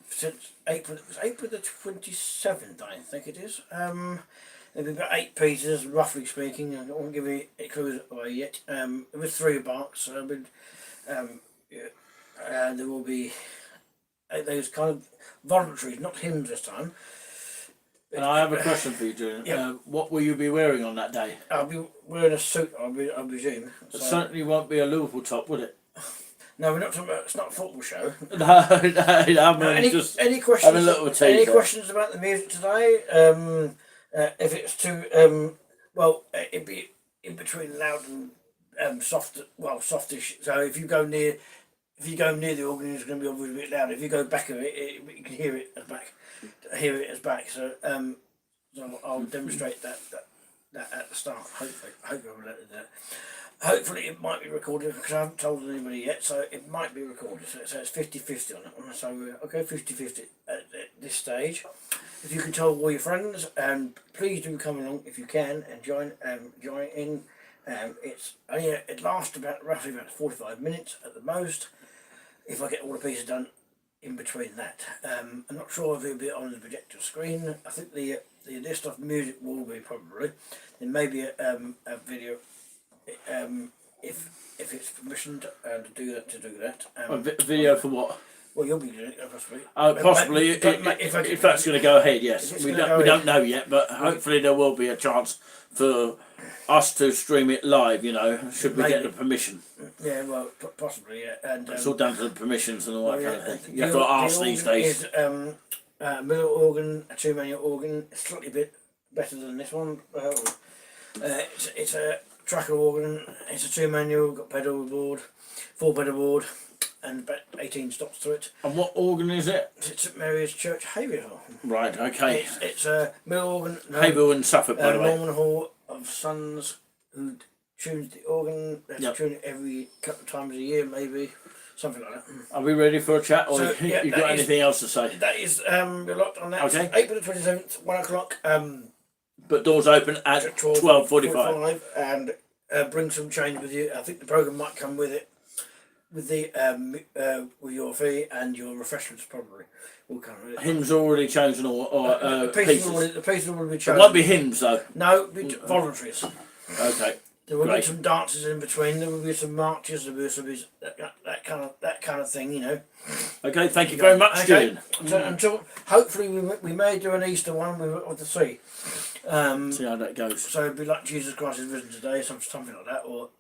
since April. It was April the 27th, I think it is. There've got 8 pieces, roughly speaking. I don't want to give you a clue away yet. There was 3 Bachs. And there will be those kind of voluntaries, not hymns this time. And I have a question for you, Julian. Yeah. What will you be wearing on that day? I'll be wearing a suit, I presume. It So. certainly won't be a Liverpool top, would it? No, we're not talking about. It's not a football show. No, I'm just any questions? having a little tea. Any questions about the music today? If it's too it'd be in between loud and soft. Well, softish. So if you go near the organ, it's going to be obviously a bit loud. If you go back of it, you can hear it as back. So so I'll demonstrate that at the start. Hopefully I'll let it do that. Hopefully it might be recorded because I haven't told anybody yet, so it might be recorded. So it's 50-50 on that one. So okay, 50-50 at this stage. If you can tell all your friends, please do come along if you can and join in. It lasts roughly about 45 minutes at the most. If I get all the pieces done in between that, I'm not sure if it'll be on the projector screen. I think the list of music will be probably. There may be a video. If it's permissioned to do that. a video for what? Well, you'll be doing it possibly. Possibly, if that's going to go ahead, yes. We don't know yet, but hopefully there will be a chance for us to stream it live. Should we get the permission? Yeah, well, possibly, yeah. And It's all down to the permissions and all that kind of thing. You have the to ask organ these days. Is, middle organ, a 2-manual organ, slightly bit better than this one. It's a tracker organ. It's a 2-manual, got pedal board, 4-pedal board, and about 18 stops to it. And what organ is it? It's St Mary's Church, Haverhill. Right, okay. It's a middle organ. Haverhill and Suffolk, by the way. Norman Hall of Sons, who tunes the organ. They have to tune it every couple of times a year, maybe. Something like that. Are we ready for a chat, or So, yeah, you got anything else to say? That is, you're locked on that. Okay. April the 27th, 1 o'clock. But doors open at 12:45. And bring some change with you. I think the programme might come with it. With with your fee and your refreshments probably will come with it. Hymns already chosen, or the pieces will be It chosen. won't be hymns though. No, voluntaries. Okay. There will Great. be some dances in between. There will be some marches. There will be that kind of thing. Okay. Thank you very much, Julian. So, until hopefully we may do an Easter one with the sea. See how that goes. So it'd be like Jesus Christ is risen today, something like that, or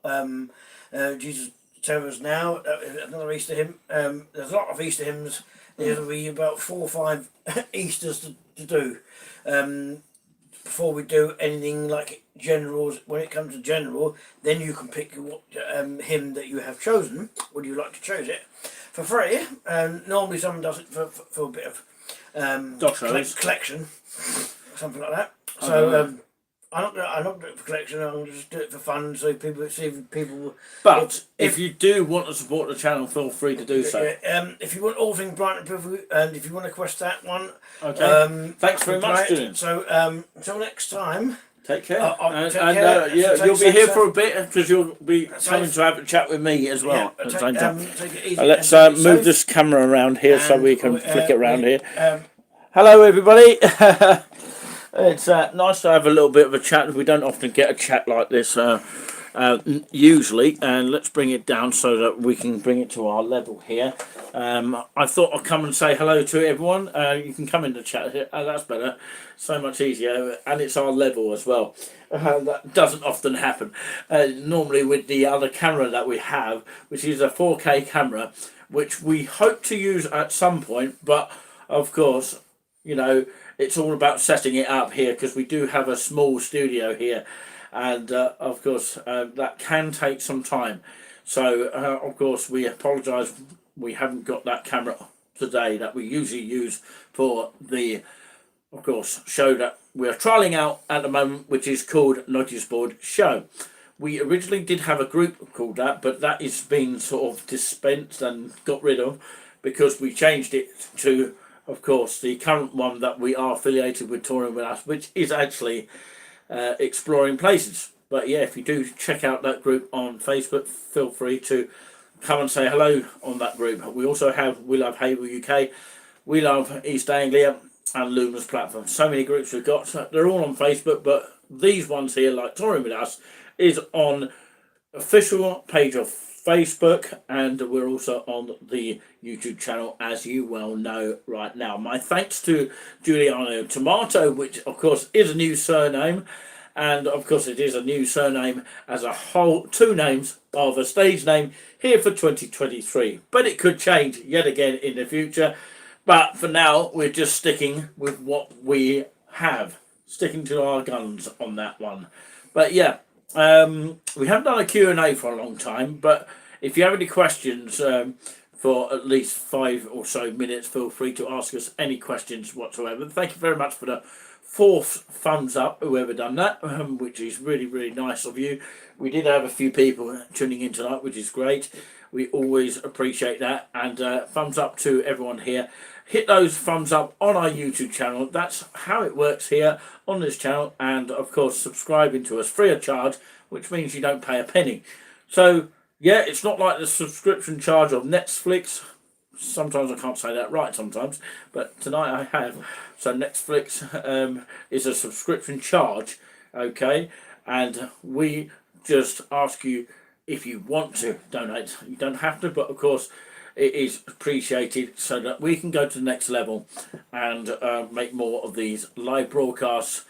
Jesus Terrors now, another Easter hymn. There's a lot of Easter hymns. There'll be about 4 or 5 Easters to do before we do anything like generals. When it comes to general, then you can pick what hymn that you have chosen. Would you like to choose it for free? Normally someone does it for a bit of collection, something like that. So I'm not doing it for collection. I'm just do it for fun, so people see people. But if you do want to support the channel, feel free to do so. If you want all things Brighton and Privilege, and if you want to request that one, okay. Thanks very much, Julian. So until next time. Take care. Take you'll be here for a bit because you'll be coming to have a chat with me as well at the same time. Take it easy. Let's move this camera around here so we can flick it around here. Hello, everybody. It's nice to have a little bit of a chat. We don't often get a chat like this usually, and let's bring it down so that we can bring it to our level here. I thought I'd come and say hello to everyone. You can come in the chat here. That's better. So much easier, and it's our level as well. That doesn't often happen. Normally with the other camera that we have, which is a 4K camera, which we hope to use at some point, but of course, you know, it's all about setting it up here because we do have a small studio here, and of course that can take some time. So of course we apologise we haven't got that camera today that we usually use for the, of course, show that we're trialling out at the moment, which is called Notice Board Show. We originally did have a group called that, but that is been sort of dispensed and got rid of because we changed it to, of course, the current one that we are affiliated with Touring With Us, which is actually Exploring Places. But yeah, if you do check out that group on Facebook, feel free to come and say hello on that group. We also have We Love Havel UK, We Love East Anglia, and Luminous Platform. So many groups we've got. They're all on Facebook, but these ones here, like Touring With Us, is on official page of Facebook, and we're also on the YouTube channel, as you well know right now. My thanks to Juliano Tomato, which of course is a new surname, and of course it is a new surname as a whole, 2 names of a stage name here for 2023, but it could change yet again in the future. But for now, we're just sticking with what we have, sticking to our guns on that one. But yeah, we haven't done a Q&A for a long time, but if you have any questions for at least 5 or so minutes, feel free to ask us any questions whatsoever. Thank you very much for the 4th thumbs up, whoever done that, which is really, really nice of you. We did have a few people tuning in tonight, which is great. We always appreciate that. And thumbs up to everyone here. Hit those thumbs up on our YouTube channel. That's how it works here on this channel. And of course, subscribing to us free of charge, which means you don't pay a penny. So yeah, it's not like the subscription charge of Netflix. Sometimes I can't say that right sometimes, but tonight I have. So Netflix is a subscription charge, okay? And we just ask you if you want to donate. You don't have to, but of course it is appreciated so that we can go to the next level and make more of these live broadcasts,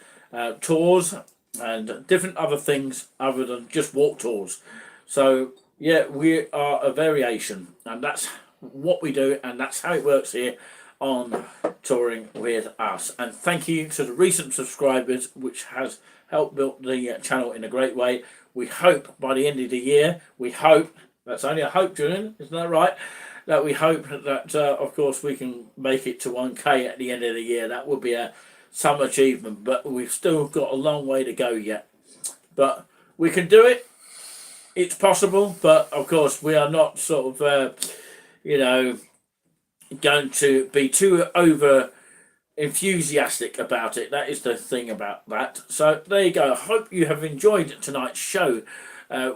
tours, and different other things other than just walk tours. So yeah, we are a variation, and that's what we do, and that's how it works here on Touring With Us. And thank you to the recent subscribers, which has helped build the channel in a great way. We hope by the end of the year, we hope, that's only a hope, Julian, isn't that right? That we hope that, of course, we can make it to 1K at the end of the year. That would be some achievement, but we've still got a long way to go yet. But we can do it. It's possible, but of course we are not sort of, you know, going to be too over enthusiastic about it. That is the thing about that. So there you go. I hope you have enjoyed tonight's show,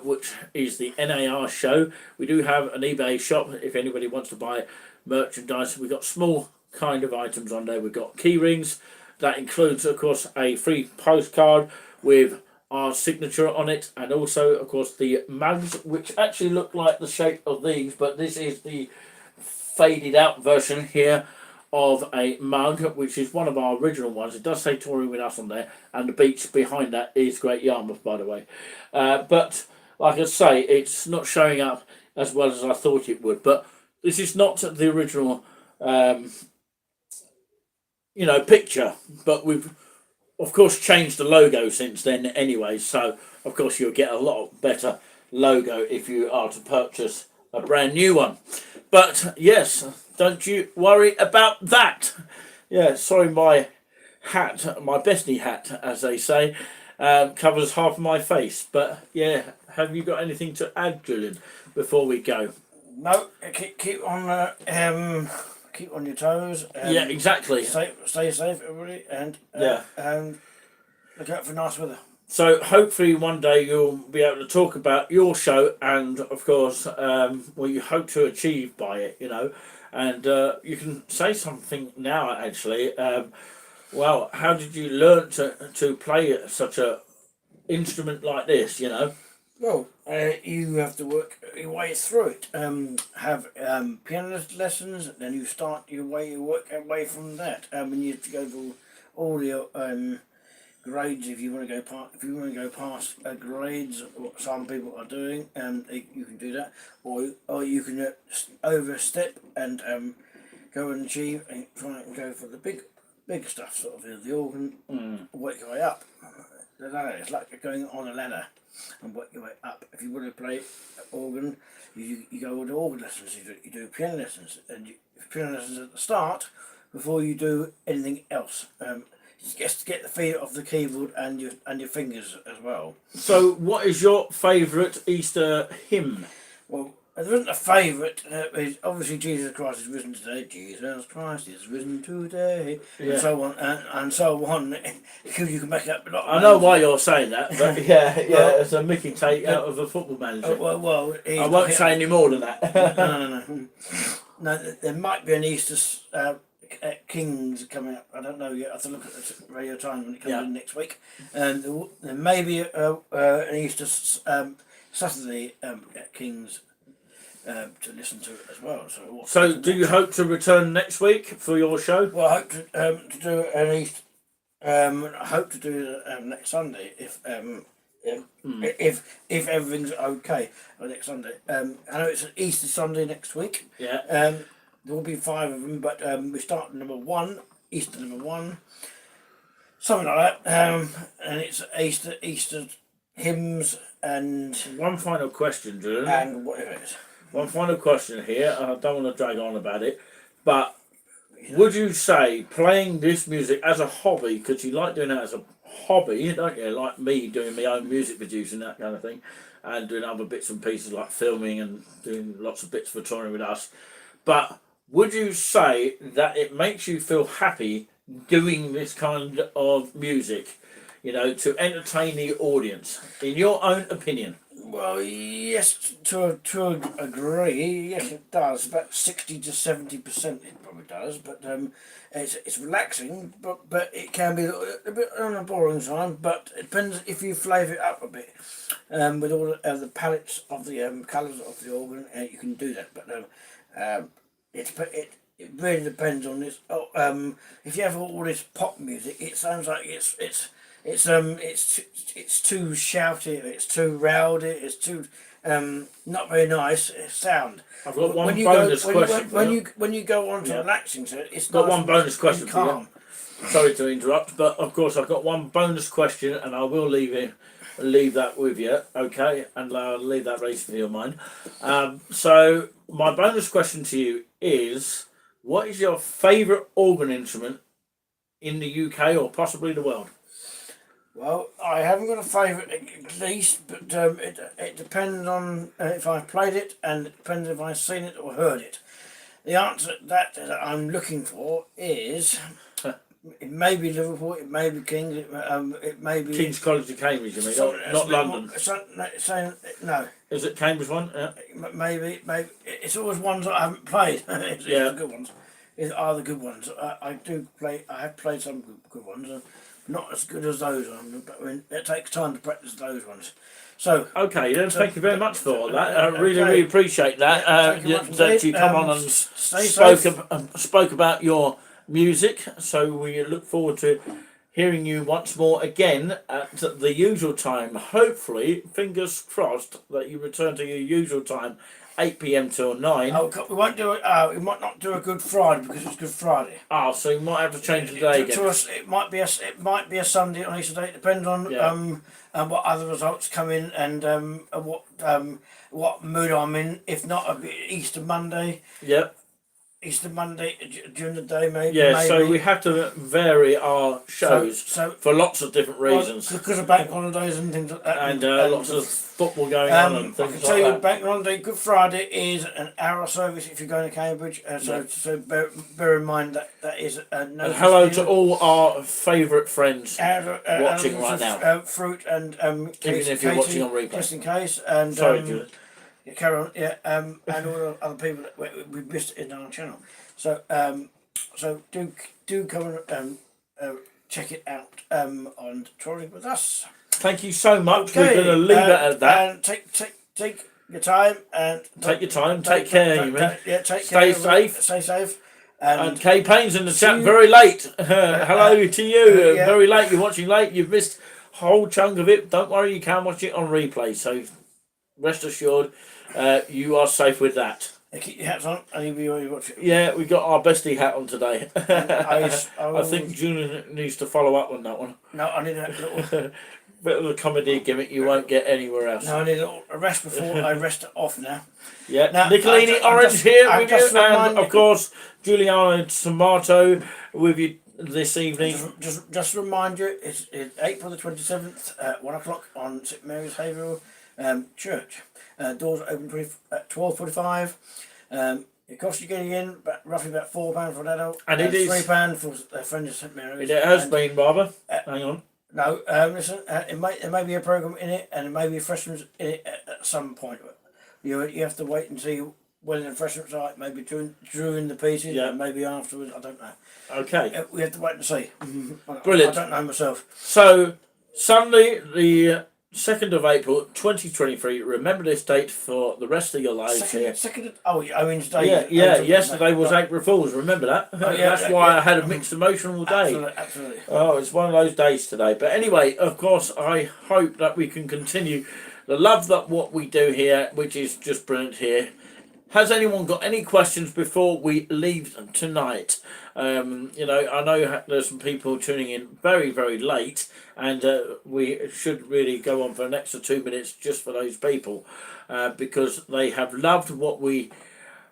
which is the NAR show. We do have an eBay shop if anybody wants to buy merchandise. We've got small kind of items on there. We've got key rings. That includes, of course, a free postcard with our signature on it, and also of course the mugs, which actually look like the shape of these, but this is the faded out version here of a mug, which is one of our original ones. It does say touring with us on there, and the beach behind that is Great Yarmouth, by the way. But like I say, it's not showing up as well as I thought it would. But this is not the original, picture. But we've, of course, changed the logo since then anyway. So, of course, you'll get a lot better logo if you are to purchase a brand new one. But yes, don't you worry about that. Yeah, sorry, my hat, my bestie hat, as they say, covers half of my face. But yeah, have you got anything to add, Julian, before we go? No, keep on keep on your toes. Yeah, exactly. Stay safe, everybody, and look out for nice weather. So hopefully one day you'll be able to talk about your show and, of course, what you hope to achieve by it, and you can say something now, actually. Well, how did you learn to play such a instrument like this, Well, you have to work your way through it. Have piano lessons, then you start you work your way from that. And you have to go through all your grades if you want to go past grades. What some people are doing, you can do that, or you can overstep and go and achieve and try and go for the big stuff, sort of the organ, work your way up. It's like going on a ladder and work your way up. If you want to play organ, you go to organ lessons. You do piano lessons, and piano lessons at the start before you do anything else. Just to get the feel of the keyboard and your fingers as well. So, what is your favourite Easter hymn? Well, there isn't a favourite. It's obviously Jesus Christ is risen today. Jesus Christ is risen today, and so on and so on. Because you can make up a lot. I know why you're saying that, but yeah, it's a Mickey take out of a Football Manager. Well, I won't say any more than that. No. No, there might be an Easter Kings coming up. I don't know yet. I have to look at the Radio Times when it comes in next week. And there may be an Easter Saturday Kings to listen to it as well. So do you hope to return next week for your show? Well, I hope to do an Easter. I hope to do it next Sunday if everything's okay next Sunday. I know it's an Easter Sunday next week. Yeah. There will be 5 of them, but we start number 1, Easter number 1, something like that. And it's Easter hymns and one final question, Julian. And whatever it is. One final question here. I don't want to drag on about it, but would you say playing this music as a hobby, because you like doing that as a hobby, don't you? Like me doing my own music producing, that kind of thing, and doing other bits and pieces like filming and doing lots of bits for touring with us. But would you say that it makes you feel happy doing this kind of music, to entertain the audience, in your own opinion? Well, yes, to a degree, yes, it does. About 60 to 70%, it probably does. But it's relaxing, but it can be a bit on the boring side. But it depends if you flavour it up a bit with all the palettes of the colours of the organ. You can do that, but it really depends on this. If you have all this pop music, it sounds like it's too shouty, it's too rowdy, it's too not very nice sound. I've got one bonus question. When you go on to relaxing, so it's got nice one bonus question for calm. you. Sorry to interrupt, but of course I've got one bonus question, and I will leave that with you, okay? And I'll leave that racing for your mind. So my bonus question to you is: what is your favourite organ instrument in the UK or possibly the world? Well, I haven't got a favourite at least, but it depends on if I've played it, and it depends if I've seen it or heard it. The answer that I'm looking for is it may be Liverpool, it may be King's, it may be King's College of Cambridge, you mean, not London. No. Is it Cambridge one? Yeah. Maybe. It's always ones that I haven't played. It's the good ones. Are the good ones. I have played some good ones. not as good as those ones. But it takes time to practice those ones. So Okay, then thank you very much for all that. I really, okay. really appreciate that. Thank you much that indeed. you come on and Stay safe. spoke about your music. So we look forward to hearing you once more again at the usual time. Hopefully, fingers crossed that you return to your usual time, 8 p.m. till 9. Oh, we won't do it. We might not do a Good Friday because it's Good Friday. Ah, so you might have to change the day again. To us, it might be a Sunday on Easter Day. It depends on what other results come in and what mood I'm in. If not, it'll be Easter Monday. Yep. Easter Monday during the day, maybe. Yeah, maybe. so we have to vary our shows for lots of different reasons. Because of bank holidays and things like that. And lots of football going on and things I like can that. tell you, bank holiday, Good Friday is an hour service if you're going to Cambridge. So bear in mind that is no. And hello to all our favourite friends watching right now. Fruit and Even if you're watching on replay. just in case. And Sorry, Julie. yeah, carry on. Yeah, and all the other people that we missed in our channel. So so do come and check it out on Touring with Us. Thank you so much. Okay, We're going to leave it at that. And take your time and Take your time. Take care, you mean. Yeah, take Stay care. safe. Stay safe. And Kay Payne's in the chat you- very late. Hello to you. yeah. Very late. You're watching late. You've missed a whole chunk of it. Don't worry, you can watch it on replay. So rest assured, you are safe with that. Keep your hats on and you'll be watch it. Yeah, we got our bestie hat on today. I I think Julian needs to follow up on that one. No, I need a little. Bit of a comedy gimmick you won't get anywhere else. No, I need a rest before I rest it off now. Yeah, Now, Nicolini I'm Orange just- here I'm with you, just and reminding- of course Juliano Tomato with you this evening. Just remind you, it's April the 27th at 1 o'clock on St Mary's Haverhill Church. Doors are open at 12:45. It costs you getting in roughly about £4 for an adult, And it is £3 for a friend of St Mary's. It has And- been, Barbara. Hang on. No, listen. There may be a program in it, and there may be refreshments in it at some point. You have to wait and see when the refreshments are. Maybe during the pieces, Yeah. and maybe afterwards. I don't know. Okay. We have to wait and see. Brilliant. I don't know myself. So Sunday, the 2nd of April, 2023. Remember this date for the rest of your lives here. Second. Oh, I mean today. Yeah. Yesterday was April Fool's. Remember that? yeah, That's why yeah. I had a mixed emotional day. Absolutely. Oh, it's one of those days today. But anyway, of course, I hope that we can continue the love that what we do here, which is just brilliant here. Has anyone got any questions before we leave tonight? I know there's some people tuning in very, very late, and we should really go on for an extra 2 minutes just for those people, because they have loved what we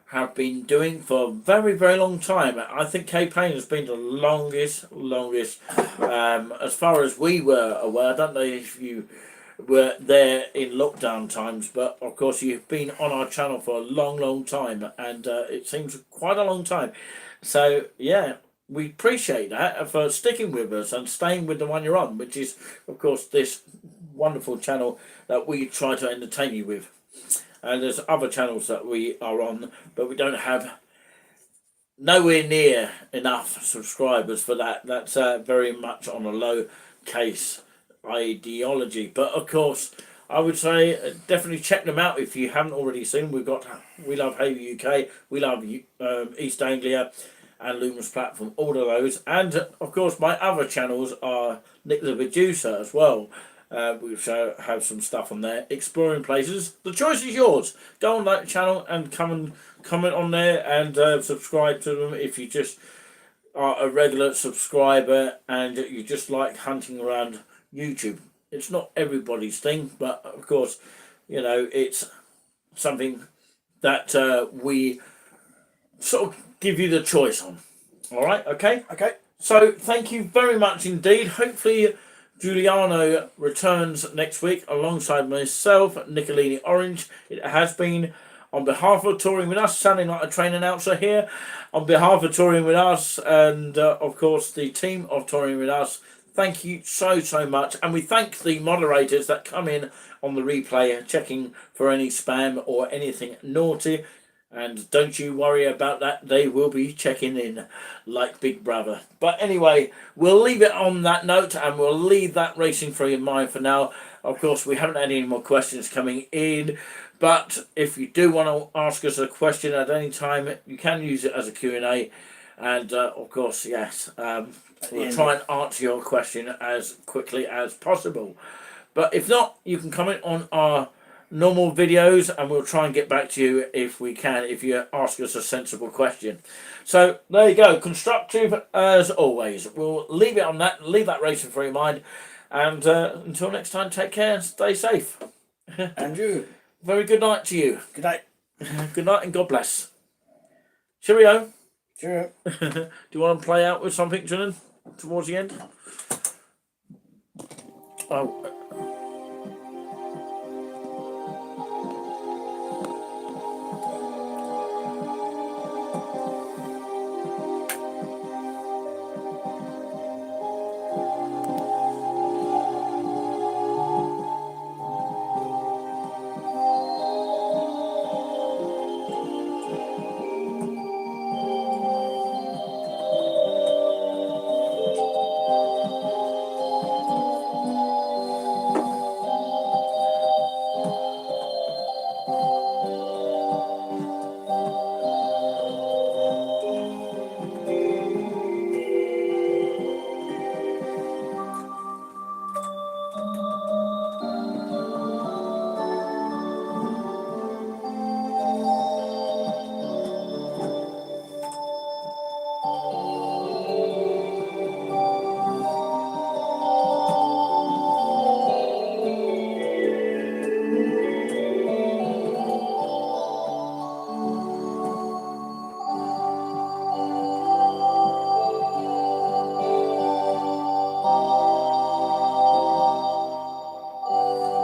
have been doing for a very, very long time. I think Kay Payne has been the longest, as far as we were aware. I don't know if you were there in lockdown times, but of course you've been on our channel for a long time, and it seems quite a long time. So yeah, we appreciate that for sticking with us and staying with the one you're on, which is of course this wonderful channel that we try to entertain you with. And there's other channels that we are on, but we don't have nowhere near enough subscribers for that. That's very much on a low case ideology. But of course, I would say definitely check them out if you haven't already seen. We love Haver UK, we love East Anglia, and Luminous Platform, all of those. And of course, my other channels are Nick the Producer as well. Which have some stuff on there, exploring places. The choice is yours. Go on that channel and come and comment on there and subscribe to them if you just are a regular subscriber and you just like hunting around YouTube. It's not everybody's thing, but of course, it's something that we sort of give you the choice on. All right, okay? Okay. So thank you very much indeed. Hopefully Juliano returns next week alongside myself, Nicolini Orange. It has been on behalf of Touring With Us, sounding like a train announcer here, on behalf of Touring With Us and of course the team of Touring With Us. Thank you so much, and we thank the moderators that come in on the replay checking for any spam or anything naughty. And don't you worry about that. They will be checking in like Big Brother. But anyway, we'll leave it on that note and we'll leave that racing free in mind for now. Of course, we haven't had any more questions coming in. But if you do want to ask us a question at any time, you can use it as a Q&A. And of course, yes, we'll try and answer your question as quickly as possible. But if not, you can comment on our normal videos and we'll try and get back to you if we can, if you ask us a sensible question. So there you go, constructive as always. We'll leave it on that, leave that racing free mind, and until next time, take care and stay safe. And you. Very good night to you. Good night. Good night and God bless. Cheerio. Cheerio. Do you want to play out with something, Julian, towards the end? Oh.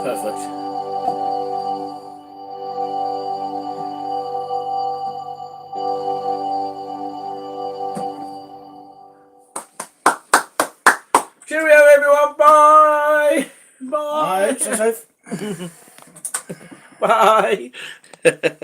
Perfect. Cheerio, everyone. Bye. Bye. Bye. Stay safe. Bye.